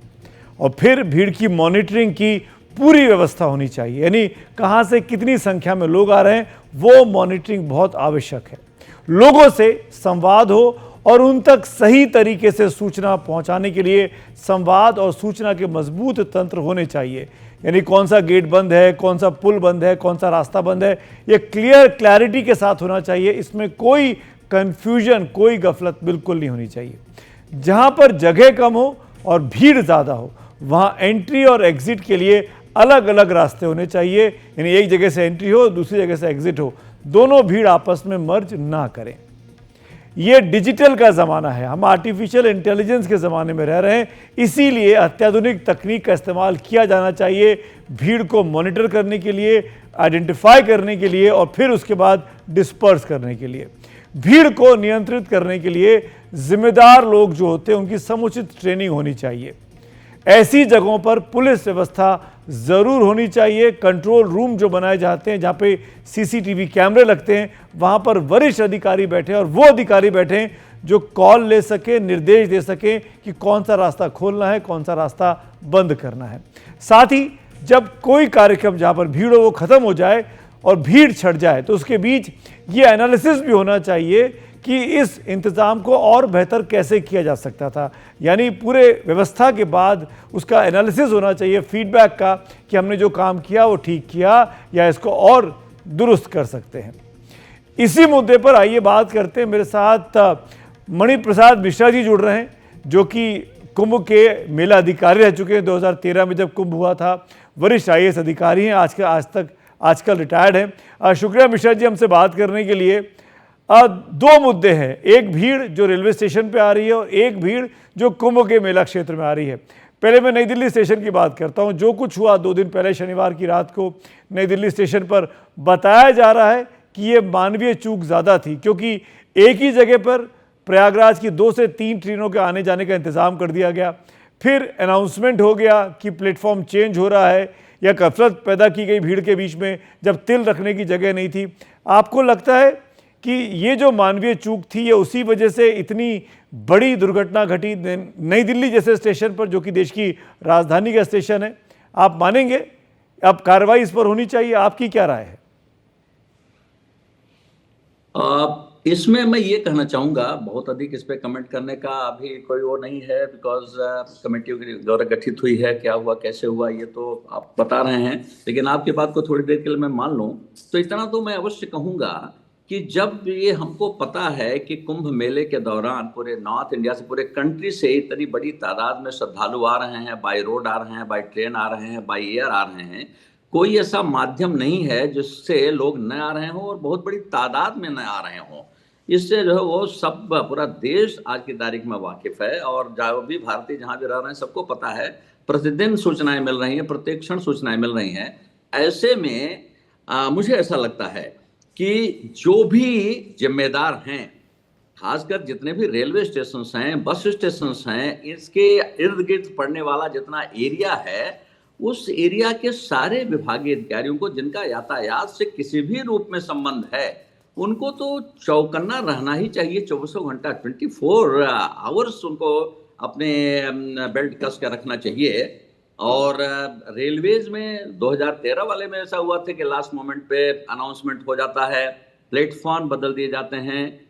और फिर भीड़ की मॉनिटरिंग की पूरी व्यवस्था होनी चाहिए। यानी कहाँ से कितनी संख्या में लोग आ रहे हैं वो मॉनिटरिंग बहुत आवश्यक है। लोगों से संवाद हो और उन तक सही तरीके से सूचना पहुंचाने के लिए संवाद और सूचना के मजबूत तंत्र होने चाहिए। यानी कौन सा गेट बंद है, कौन सा पुल बंद है, कौन सा रास्ता बंद है, ये क्लैरिटी के साथ होना चाहिए। इसमें कोई कंफ्यूजन, कोई गफलत बिल्कुल नहीं होनी चाहिए। जहां पर जगह कम हो और भीड़ ज़्यादा हो, वहां एंट्री और एग्जिट के लिए अलग अलग रास्ते होने चाहिए। यानी एक जगह से एंट्री हो, दूसरी जगह से एग्जिट हो, दोनों भीड़ आपस में मर्ज ना करें। ये डिजिटल का ज़माना है, हम आर्टिफिशियल इंटेलिजेंस के ज़माने में रह रहे हैं, इसीलिए अत्याधुनिक तकनीक का इस्तेमाल किया जाना चाहिए भीड़ को मॉनिटर करने के लिए, आइडेंटिफाई करने के लिए और फिर उसके बाद डिस्पर्स करने के लिए। भीड़ को नियंत्रित करने के लिए जिम्मेदार लोग जो होते हैं उनकी समुचित ट्रेनिंग होनी चाहिए। ऐसी जगहों पर पुलिस व्यवस्था ज़रूर होनी चाहिए। कंट्रोल रूम जो बनाए जाते हैं, जहाँ पे सीसीटीवी कैमरे लगते हैं, वहाँ पर वरिष्ठ अधिकारी बैठे और वो अधिकारी बैठे जो कॉल ले सके, निर्देश दे सके कि कौन सा रास्ता खोलना है, कौन सा रास्ता बंद करना है। साथ ही जब कोई कार्यक्रम जहाँ पर भीड़ हो वो ख़त्म हो जाए और भीड़ छट जाए तो उसके बीच ये एनालिसिस भी होना चाहिए कि इस इंतज़ाम को और बेहतर कैसे किया जा सकता था। यानी पूरे व्यवस्था के बाद उसका एनालिसिस होना चाहिए, फीडबैक का, कि हमने जो काम किया वो ठीक किया या इसको और दुरुस्त कर सकते हैं। इसी मुद्दे पर आइए बात करते हैं। मेरे साथ मणि प्रसाद मिश्रा जी जुड़ रहे हैं, जो कि कुंभ के मेला अधिकारी रह चुके हैं। 2013 में जब कुंभ हुआ था वरिष्ठ IAS अधिकारी हैं, आजकल रिटायर्ड हैं। शुक्रिया मिश्रा जी हमसे बात करने के लिए। दो मुद्दे हैं, एक भीड़ जो रेलवे स्टेशन पे आ रही है और एक भीड़ जो कुंभ के मेला क्षेत्र में आ रही है। पहले मैं नई दिल्ली स्टेशन की बात करता हूं। जो कुछ हुआ 2 दिन पहले शनिवार की रात को नई दिल्ली स्टेशन पर, बताया जा रहा है कि ये मानवीय चूक ज़्यादा थी, क्योंकि एक ही जगह पर प्रयागराज की 2 से 3 ट्रेनों के आने जाने का इंतज़ाम कर दिया गया। फिर अनाउंसमेंट हो गया कि प्लेटफॉर्म चेंज हो रहा है, या गफलत पैदा की गई भीड़ के बीच में जब तिल रखने की जगह नहीं थी। आपको लगता है कि ये जो मानवीय चूक थी ये उसी वजह से इतनी बड़ी दुर्घटना घटी नई दिल्ली जैसे स्टेशन पर, जो कि देश की राजधानी का स्टेशन है? आप मानेंगे अब कार्रवाई इस पर होनी चाहिए? आपकी क्या राय है? इसमें मैं ये कहना चाहूँगा, बहुत अधिक इस पे कमेंट करने का अभी कोई वो नहीं है, बिकॉज कमेटी द्वारा गठित हुई है, क्या हुआ कैसे हुआ ये तो आप बता रहे हैं। लेकिन आपकी बात को थोड़ी देर के लिए मैं मान लूँ तो इतना तो मैं अवश्य कहूँगा कि जब ये हमको पता है कि कुंभ मेले के दौरान पूरे नॉर्थ इंडिया से, पूरे कंट्री से इतनी बड़ी तादाद में श्रद्धालु आ रहे हैं, बाय रोड आ रहे हैं, बाय ट्रेन आ रहे हैं, बाय एयर आ रहे हैं, कोई ऐसा माध्यम नहीं है जिससे लोग न आ रहे हों और बहुत बड़ी तादाद में न आ रहे हों। इससे जो है वो सब पूरा देश आज की तारीख में वाकिफ है, और जो भी भारतीय जहाँ भी रह रहे हैं सबको पता है, प्रतिदिन सूचनाएं मिल रही हैं, प्रत्येक क्षण सूचनाएं मिल रही हैं। ऐसे में मुझे ऐसा लगता है कि जो भी जिम्मेदार हैं, खासकर जितने भी रेलवे स्टेशन हैं, बस स्टेशन हैं, इसके इर्द गिर्द पड़ने वाला जितना एरिया है, उस एरिया के सारे विभागीय अधिकारियों को जिनका यातायात से किसी भी रूप में संबंध है, उनको तो चौकन्ना रहना ही चाहिए। 24 घंटा 24 आवर्स उनको अपने बेल्ट कस कर रखना चाहिए। और रेलवेज में 2013 वाले में ऐसा हुआ था कि लास्ट मोमेंट पे अनाउंसमेंट हो जाता है, प्लेटफॉर्म बदल दिए जाते हैं,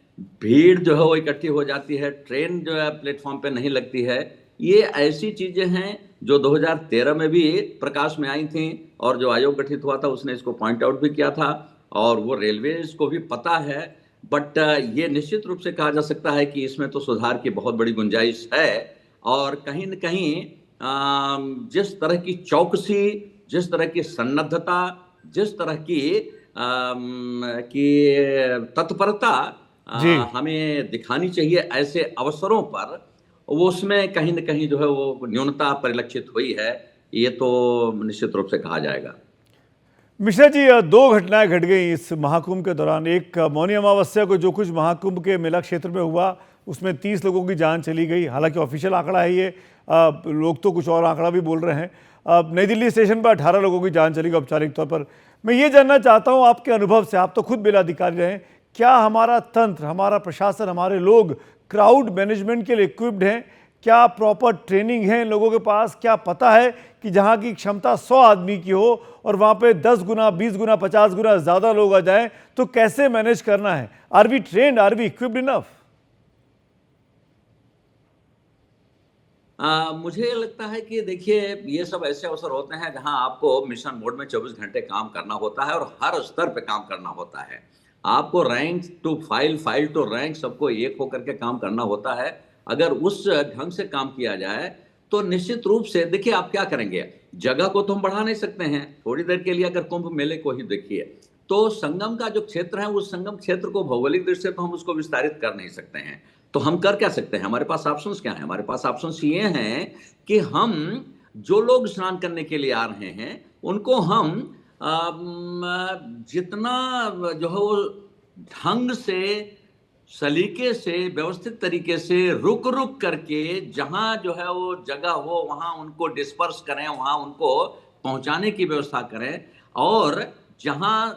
भीड़ जो है वो इकट्ठी हो जाती है, ट्रेन जो है प्लेटफॉर्म पे नहीं लगती है। ये ऐसी चीज़ें हैं जो 2013 में भी प्रकाश में आई थी, और जो आयोग गठित हुआ था उसने इसको पॉइंट आउट भी किया था, और वो रेलवेज को भी पता है। बट ये निश्चित रूप से कहा जा सकता है कि इसमें तो सुधार की बहुत बड़ी गुंजाइश है, और कहीं न कहीं जिस तरह की चौकसी, जिस तरह की सन्नद्धता, जिस तरह की तत्परता हमें दिखानी चाहिए ऐसे अवसरों पर, वो उसमें कहीं न कहीं जो है वो न्यूनता परिलक्षित हुई है, ये तो निश्चित रूप से कहा जाएगा। मिश्रा जी, 2 घटनाएं घट गई इस महाकुंभ के दौरान। एक मौनी अमावस्या को जो कुछ महाकुंभ के मेला क्षेत्र में हुआ उसमें 30 लोगों की जान चली गई। हालांकि ऑफिशियल आंकड़ा है ये, लोग तो कुछ और आंकड़ा भी बोल रहे हैं। नई दिल्ली स्टेशन पर 18 लोगों की जान चली गई औपचारिक तौर पर। मैं ये जानना चाहता हूँ आपके अनुभव से, आप तो खुद मेला अधिकारी रहे, क्या हमारा तंत्र, हमारा प्रशासन, हमारे लोग क्राउड मैनेजमेंट के लिए इक्विप्ड हैं? क्या प्रॉपर ट्रेनिंग है इन लोगों के पास? क्या पता है कि जहां की क्षमता 100 आदमी की हो और वहां पे 10 गुना, 20 गुना, 50 गुना ज़्यादा लोग आ जाएं तो कैसे मैनेज करना है? Are we trained, are we equipped enough? मुझे लगता है कि देखिए, ये सब ऐसे अवसर होते हैं जहां आपको मिशन मोड में 24 घंटे काम करना होता है, और हर स्तर पे काम करना होता है। आपको rank to file, file to rank, सबको एक होकर के काम करना होता है। अगर उस ढंग से काम किया जाए तो निश्चित रूप से, देखिए आप क्या करेंगे, जगह को तो हम बढ़ा नहीं सकते हैं। थोड़ी देर के लिए अगर कुंभ मेले को ही देखिए तो संगम का जो क्षेत्र है, उस संगम क्षेत्र को भौगोलिक दृष्टि से तो हम उसको विस्तारित कर नहीं सकते हैं। तो हम कर क्या सकते हैं? हमारे पास ऑप्शंस क्या हैं? हमारे पास ऑप्शंस ये हैं कि हम जो लोग स्नान करने के लिए आ रहे हैं उनको हम जितना जो है वो ढंग से, सलीके से, व्यवस्थित तरीके से रुक रुक करके जहां जो है वो जगह हो वहां उनको डिस्पर्स करें, वहां उनको पहुंचाने की व्यवस्था करें, और जहां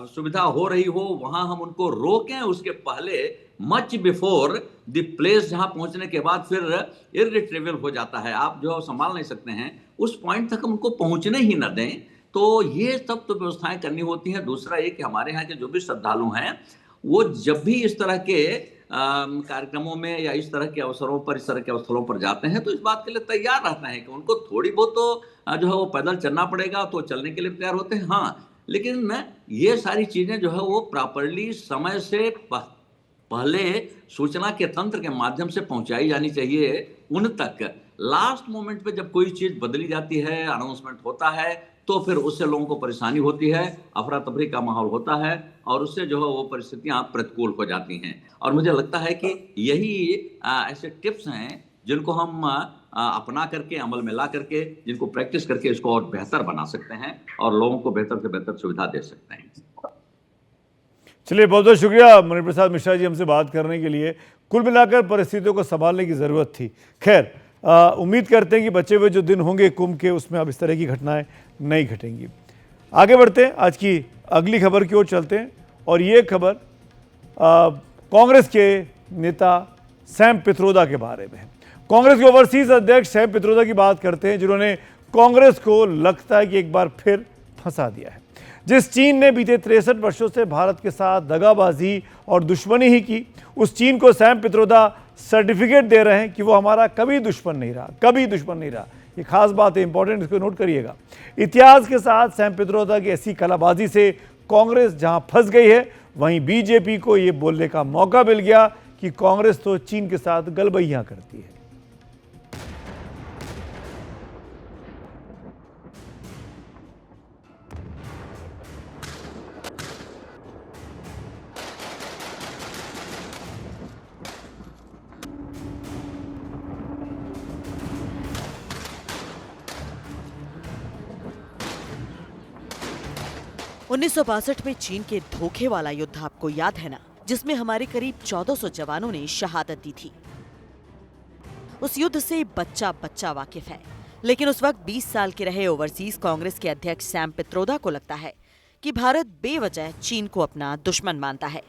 सुविधा हो रही हो वहां हम उनको रोकें उसके पहले, मच बिफोर द प्लेस, जहां पहुंचने के बाद फिर इर्रिट्रीवेबल हो जाता है, आप जो संभाल नहीं सकते हैं, उस पॉइंट तक हम उनको पहुंचने ही न दें। तो ये सब तो व्यवस्थाएं करनी होती हैं। दूसरा ये कि हमारे यहाँ के जो भी श्रद्धालु हैं वो जब भी इस तरह के कार्यक्रमों में या इस तरह के अवसरों पर, इस तरह के स्थलों पर जाते हैं तो इस बात के लिए तैयार रहते हैं कि उनको थोड़ी बहुत तो जो है वो पैदल चलना पड़ेगा, तो चलने के लिए तैयार होते हैं। हाँ, लेकिन ये सारी चीज़ें जो है वो प्रॉपरली समय से पहले सूचना के तंत्र के माध्यम से पहुंचाई जानी चाहिए उन तक। लास्ट मोमेंट पे जब कोई चीज़ बदली जाती है, अनाउंसमेंट होता है, तो फिर उससे लोगों को परेशानी होती है, अफरा तफरी का माहौल होता है और उससे जो है वो परिस्थितियां प्रतिकूल हो जाती हैं। और मुझे लगता है कि यही ऐसे टिप्स हैं जिनको हम अपना करके, अमल में ला करके, जिनको प्रैक्टिस करके इसको और बेहतर बना सकते हैं और लोगों को बेहतर से बेहतर सुविधा दे सकते हैं। चलिए, बहुत बहुत शुक्रिया मणि प्रसाद मिश्रा जी हमसे बात करने के लिए। कुल मिलाकर परिस्थितियों को संभालने की ज़रूरत थी। खैर, उम्मीद करते हैं कि बचे हुए जो दिन होंगे कुंभ के, उसमें अब इस तरह की घटनाएं नहीं घटेंगी। आगे बढ़ते हैं, आज की अगली खबर की ओर चलते हैं और ये खबर कांग्रेस के नेता सैम पित्रोदा के बारे में है। कांग्रेस के ओवरसीज अध्यक्ष सैम पित्रोदा की बात करते हैं, जिन्होंने कांग्रेस को लगता है कि एक बार फिर फंसा दिया है। जिस चीन ने बीते 63 वर्षों से भारत के साथ दगाबाजी और दुश्मनी ही की, उस चीन को सैम पित्रोदा सर्टिफिकेट दे रहे हैं कि वो हमारा कभी दुश्मन नहीं रहा, कभी दुश्मन नहीं रहा। ये खास बात है, इंपॉर्टेंट, इसको नोट करिएगा। इतिहास के साथ सैम पित्रोदा की ऐसी कलाबाजी से कांग्रेस जहां फंस गई है, वहीं बीजेपी को ये बोलने का मौका मिल गया कि कांग्रेस तो चीन के साथ गलबैयां करती है। 1962 में चीन के धोखे वाला युद्ध आपको याद है ना, जिसमें हमारे करीब 1400 जवानों ने शहादत दी थी। उस युद्ध से बच्चा बच्चा वाकिफ है, लेकिन उस वक्त 20 साल के रहे ओवरसीज कांग्रेस के अध्यक्ष सैम पित्रोदा को लगता है कि भारत बेवजह चीन को अपना दुश्मन मानता है।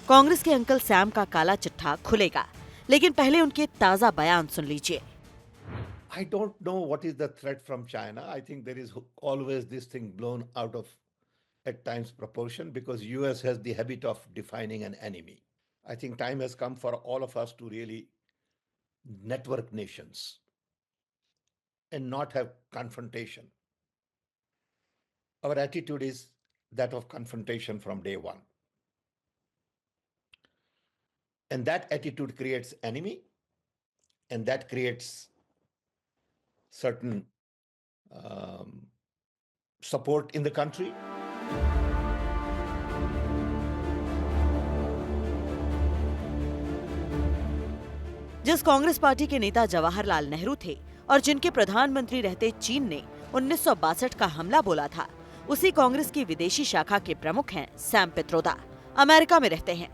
कांग्रेस के अंकल सैम का काला चिट्ठा खुलेगा, लेकिन पहले उनके ताजा बयान सुन लीजिए। I don't know what is the threat from China. I think there is always this thing blown out of at times proportion because US has the habit of defining an enemy. I think time has come for all of us to really network nations and not have confrontation. Our attitude is that of confrontation from day one. And that attitude creates enemy, and that creates certain support in the country. जिस Congress party के नेता जवाहरलाल नेहरू थे और जिनके प्रधानमंत्री रहते चीन ने 1962 का हमला बोला था, उसी कांग्रेस की विदेशी शाखा के प्रमुख हैं सैम पित्रोदा। अमेरिका में रहते हैं।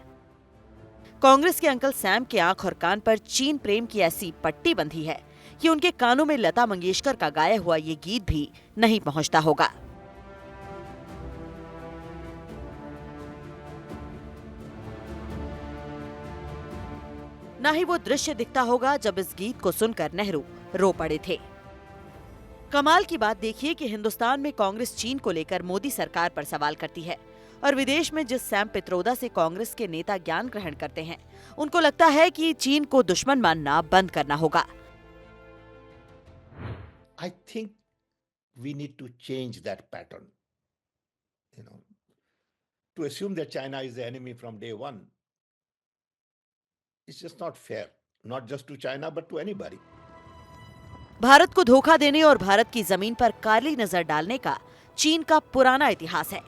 कांग्रेस के अंकल सैम के आंख और कान पर चीन प्रेम की ऐसी पट्टी बंधी है कि उनके कानों में लता मंगेशकर का गाया हुआ ये गीत भी नहीं पहुंचता होगा। ना ही वो दृश्य दिखता होगा जब इस गीत को सुनकर नेहरू रो पड़े थे। कमाल की बात देखिए कि हिंदुस्तान में कांग्रेस चीन को लेकर मोदी सरकार पर सवाल करती है और विदेश में जिस सैम पित्रोदा से कांग्रेस के नेता ज्ञान ग्रहण करते हैं, उनको लगता है कि चीन को दुश्मन मानना बंद करना होगा। I think we need to change that pattern. To assume that China is the enemy from day one, it's just not fair, not just to China but to anybody. Bharat को धोखा देने और भारत की जमीन पर काली नजर डालने का चीन का पुराना इतिहास है।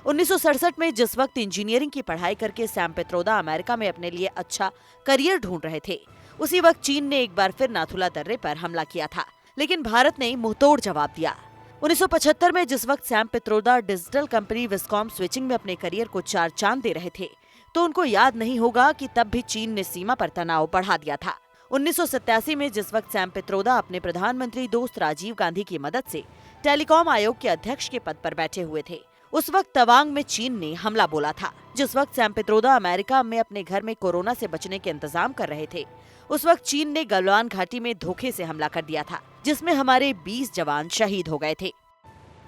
1967 में जिस वक्त इंजीनियरिंग की पढ़ाई करके सैम पित्रोदा अमेरिका में अपने लिए अच्छा करियर ढूंढ रहे थे, उसी वक्त चीन ने एक बार फिर नाथुला दर्रे पर हमला किया था, लेकिन भारत ने मुंहतोड़ जवाब दिया। 1975 में जिस वक्त Sam Pitroda digital company Wescom switching में अपने करियर को 4 चांद दे रहे थे, तो उनको याद नहीं होगा कि तब भी चीन ने सीमा पर तनाव बढ़ा दिया था। 1987 में जिस वक्त सैम पित्रोदा अपने प्रधानमंत्री दोस्त राजीव गांधी की मदद से टेलीकॉम आयोग के अध्यक्ष के पद पर बैठे हुए थे, उस वक्त तवांग में चीन ने हमला बोला था। जिस वक्त सैम पित्रोदा अमेरिका में अपने घर में कोरोना से बचने के इंतजाम कर रहे थे, उस वक्त चीन ने गलवान घाटी में धोखे से हमला कर दिया था, जिसमें हमारे 20 जवान शहीद हो गए थे।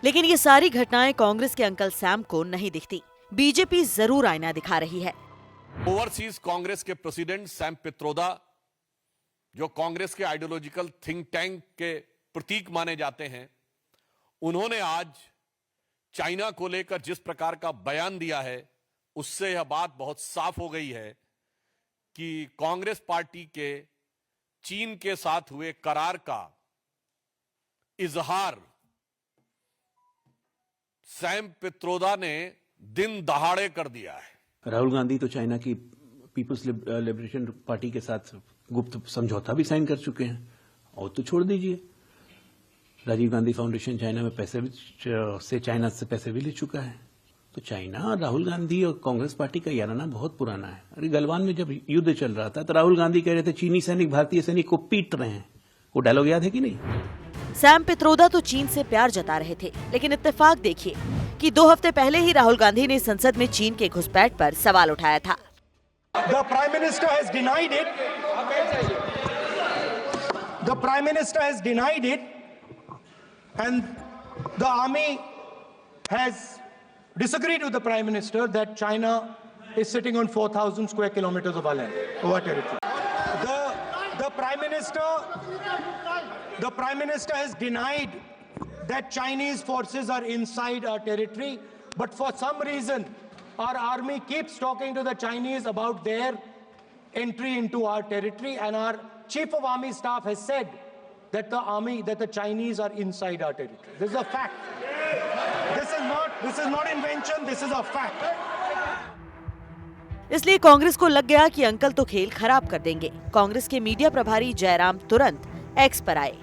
लेकिन ये सारी घटनाएं कांग्रेस के अंकल सैम को नहीं दिखती। बीजेपी जरूर आईना दिखा रही है। ओवरसीज कांग्रेस के प्रेसिडेंट सैम पित्रोदा, जो कांग्रेस के आइडियोलॉजिकल थिंक टैंक के प्रतीक माने जाते हैं, उन्होंने आज चाइना को लेकर जिस प्रकार का बयान दिया है, उससे यह बात बहुत साफ हो गई है कि कांग्रेस पार्टी के चीन के साथ हुए करार का इजहार सैम पित्रोदा ने दिन दहाड़े कर दिया है। राहुल गांधी तो चाइना की पीपुल्स लिबरेशन पार्टी के साथ गुप्त समझौता भी साइन कर चुके हैं, और तो छोड़ दीजिए, राजीव गांधी फाउंडेशन चाइना में पैसे से चाइना से पैसे भी ले चुका है। तो चाइना, राहुल गांधी और कांग्रेस पार्टी का याराना बहुत पुराना है। अरे गलवान में जब युद्ध चल रहा था तो राहुल गांधी कह रहे थे चीनी सैनिक भारतीय सैनिक को पीट रहे हैं, वो डायलॉग याद है कि नहीं? सैम पित्रोदा तो चीन से प्यार जता रहे थे, लेकिन इत्तेफाक देखिए कि 2 हफ्ते पहले ही राहुल गांधी ने संसद में चीन के घुसपैठ पर सवाल उठाया था। The Prime Minister has denied it. The Prime Minister has denied it, and the army has disagreed with the Prime Minister that China is sitting on 4,000 square kilometers of our land, of our territory. The Prime Minister has denied that Chinese forces are inside our territory, but for some reason, our army keeps talking to the Chinese about their entry into our territory, and our Chief of Army Staff has said that the Chinese are inside our territory. This is a fact. This is not invention. This is a fact. इसलिए कांग्रेस को लग गया कि uncle तो खेल खराब कर देंगे। कांग्रेस के मीडिया प्रभारी जयराम तुरंत एक्स पर आए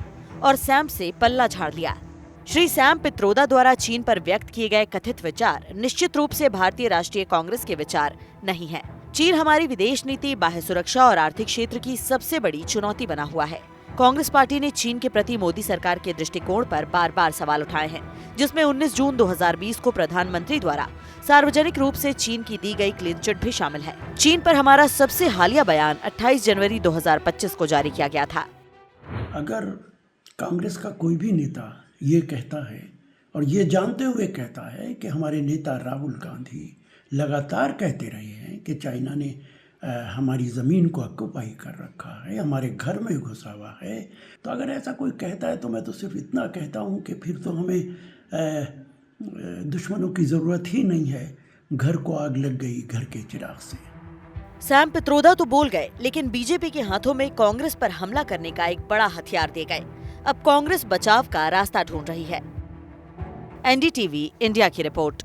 और सैम से पल्ला झाड़ लिया। श्री सैम पित्रोदा द्वारा चीन पर व्यक्त किए गए कथित विचार निश्चित रूप से भारतीय राष्ट्रीय कांग्रेस के विचार नहीं है। चीन हमारी विदेश नीति, बाह्य सुरक्षा और आर्थिक क्षेत्र की सबसे बड़ी चुनौती बना हुआ है। कांग्रेस पार्टी ने चीन के प्रति मोदी सरकार के दृष्टिकोण पर बार बार सवाल उठाए हैं, जिसमें 19 जून 2020 को प्रधानमंत्री द्वारा सार्वजनिक रूप से चीन की दी गई क्लीन चिट भी शामिल है। चीन पर हमारा सबसे हालिया बयान 28 जनवरी 2025 को जारी किया गया था। अगर कांग्रेस का कोई भी नेता ये कहता है और ये जानते हुए कहता है कि हमारे नेता राहुल गांधी लगातार कहते रहे हैं कि चाइना ने हमारी ज़मीन को ऑक्युपाई कर रखा है, हमारे घर में घुसा हुआ है, तो अगर ऐसा कोई कहता है तो मैं तो सिर्फ इतना कहता हूँ कि फिर तो हमें दुश्मनों की ज़रूरत ही नहीं है। घर को आग लग गई घर के चिराग से। सैम पित्रोदा तो बोल गए, लेकिन बीजेपी के हाथों में कांग्रेस पर हमला करने का एक बड़ा हथियार दे गए। अब कांग्रेस बचाव का रास्ता ढूंढ रही है। एनडीटीवी इंडिया की रिपोर्ट।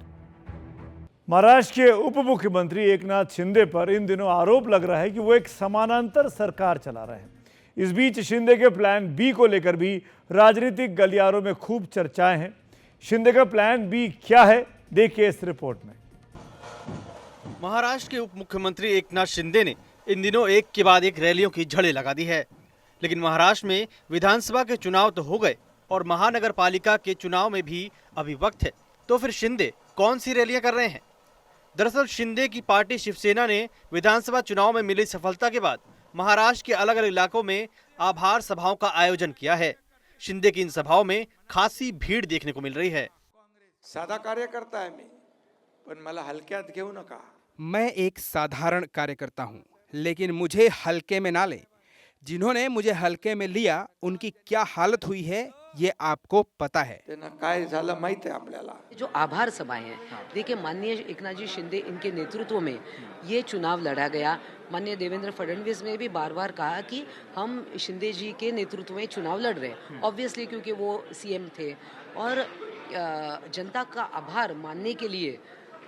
महाराष्ट्र के उप मुख्यमंत्री एकनाथ शिंदे पर इन दिनों आरोप लग रहा है कि वो एक समानांतर सरकार चला रहे हैं। इस बीच शिंदे के प्लान बी को लेकर भी राजनीतिक गलियारों में खूब चर्चाएं हैं। शिंदे का प्लान बी क्या है, देखिए इस रिपोर्ट में। महाराष्ट्र के उप मुख्यमंत्री एकनाथ शिंदे ने इन दिनों एक के बाद एक रैलियों की झड़ें लगा दी है, लेकिन महाराष्ट्र में विधानसभा के चुनाव तो हो गए और महानगर पालिका के चुनाव में भी अभी वक्त है, तो फिर शिंदे कौन सी रैलियां कर रहे हैं? दरअसल शिंदे की पार्टी शिवसेना ने विधानसभा चुनाव में मिली सफलता के बाद महाराष्ट्र के अलग अलग इलाकों में आभार सभाओं का आयोजन किया है। शिंदे की इन सभाओं में खासी भीड़ देखने को मिल रही है। साधा कार्यकर्ता है मैं, पण मला हलक्यात घेऊ नका। मैं एक साधारण कार्यकर्ता हूं, लेकिन मुझे हल्के में ना ले। जिन्होंने मुझे हल्के में लिया उनकी क्या हालत हुई है ये आपको पता है। काय झालं माहित आहे आपल्याला। जो आभार सभाएं हैं, देखिए माननीय एकनाथ जी शिंदे इनके नेतृत्व में ये चुनाव लड़ा गया। माननीय देवेंद्र फडणवीस ने भी बार बार कहा कि हम शिंदे जी के नेतृत्व में चुनाव लड़ रहे हैं, ऑब्वियसली क्योंकि वो सीएम थे। और जनता का आभार मानने के लिए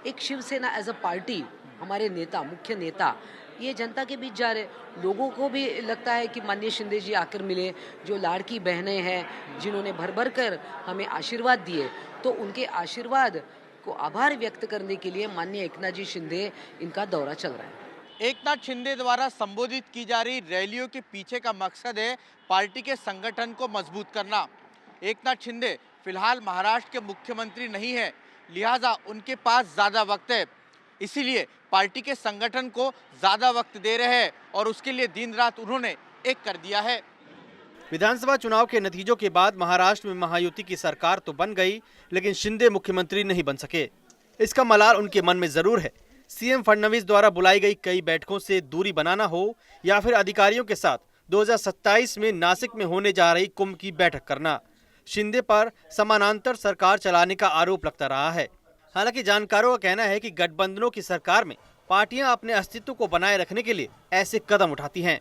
एक शिवसेना एज अ पार्टी, हमारे नेता, मुख्य नेता ये जनता के बीच जा रहे। लोगों को भी लगता है कि माननीय शिंदे जी आकर मिले, जो लाड़की बहनें हैं जिन्होंने भर भर कर हमें आशीर्वाद दिए, तो उनके आशीर्वाद को आभार व्यक्त करने के लिए माननीय एकनाथ जी शिंदे इनका दौरा चल रहा है। एकनाथ शिंदे द्वारा संबोधित की जा रही रैलियों के पीछे का मकसद है पार्टी के संगठन को मजबूत करना। एकनाथ शिंदे फिलहाल महाराष्ट्र के मुख्यमंत्री नहीं है, लिहाजा उनके पास ज़्यादा वक्त है, इसीलिए पार्टी के संगठन को ज़्यादा वक्त दे रहे हैं और उसके लिए दिन रात उन्होंने एक कर दिया है। विधानसभा चुनाव के नतीजों के बाद महाराष्ट्र में महायुति की सरकार तो बन गई, लेकिन शिंदे मुख्यमंत्री नहीं बन सके। इसका मलाल उनके मन में जरूर है। सीएम फडणवीस द्वारा बुलाई गई कई बैठकों से दूरी बनाना हो या फिर अधिकारियों के साथ 2027 में नासिक में होने जा रही कुंभ की बैठक करना, शिंदे पर समानांतर सरकार चलाने का आरोप लगता रहा है। हालांकि जानकारों का कहना है कि गठबंधनों की सरकार में पार्टियां अपने अस्तित्व को बनाए रखने के लिए ऐसे कदम उठाती हैं।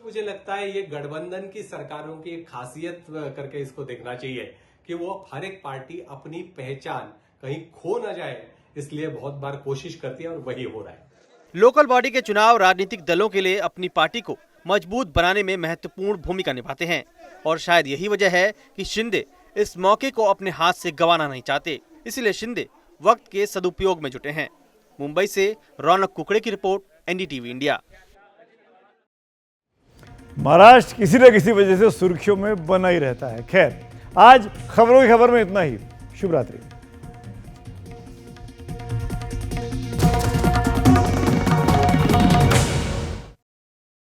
मुझे लगता है ये गठबंधन की सरकारों की एक खासियत करके इसको देखना चाहिए कि वो हर एक पार्टी अपनी पहचान कहीं खो न जाए, इसलिए बहुत बार कोशिश करती है और वही हो रहा है। लोकल बॉडी के चुनाव राजनीतिक दलों के लिए अपनी पार्टी को मजबूत बनाने में महत्वपूर्ण भूमिका निभाते हैं और शायद यही वजह है कि शिंदे इस मौके को अपने हाथ से गंवाना नहीं चाहते। इसलिए शिंदे वक्त के सदुपयोग में जुटे हैं। मुंबई से रौनक कुकड़े की रिपोर्ट, एनडीटीवी इंडिया। महाराष्ट्र किसी न किसी वजह से सुर्खियों में बना ही रहता है। खैर, आज खबरों की खबर में इतना ही। शुभ रात्रि।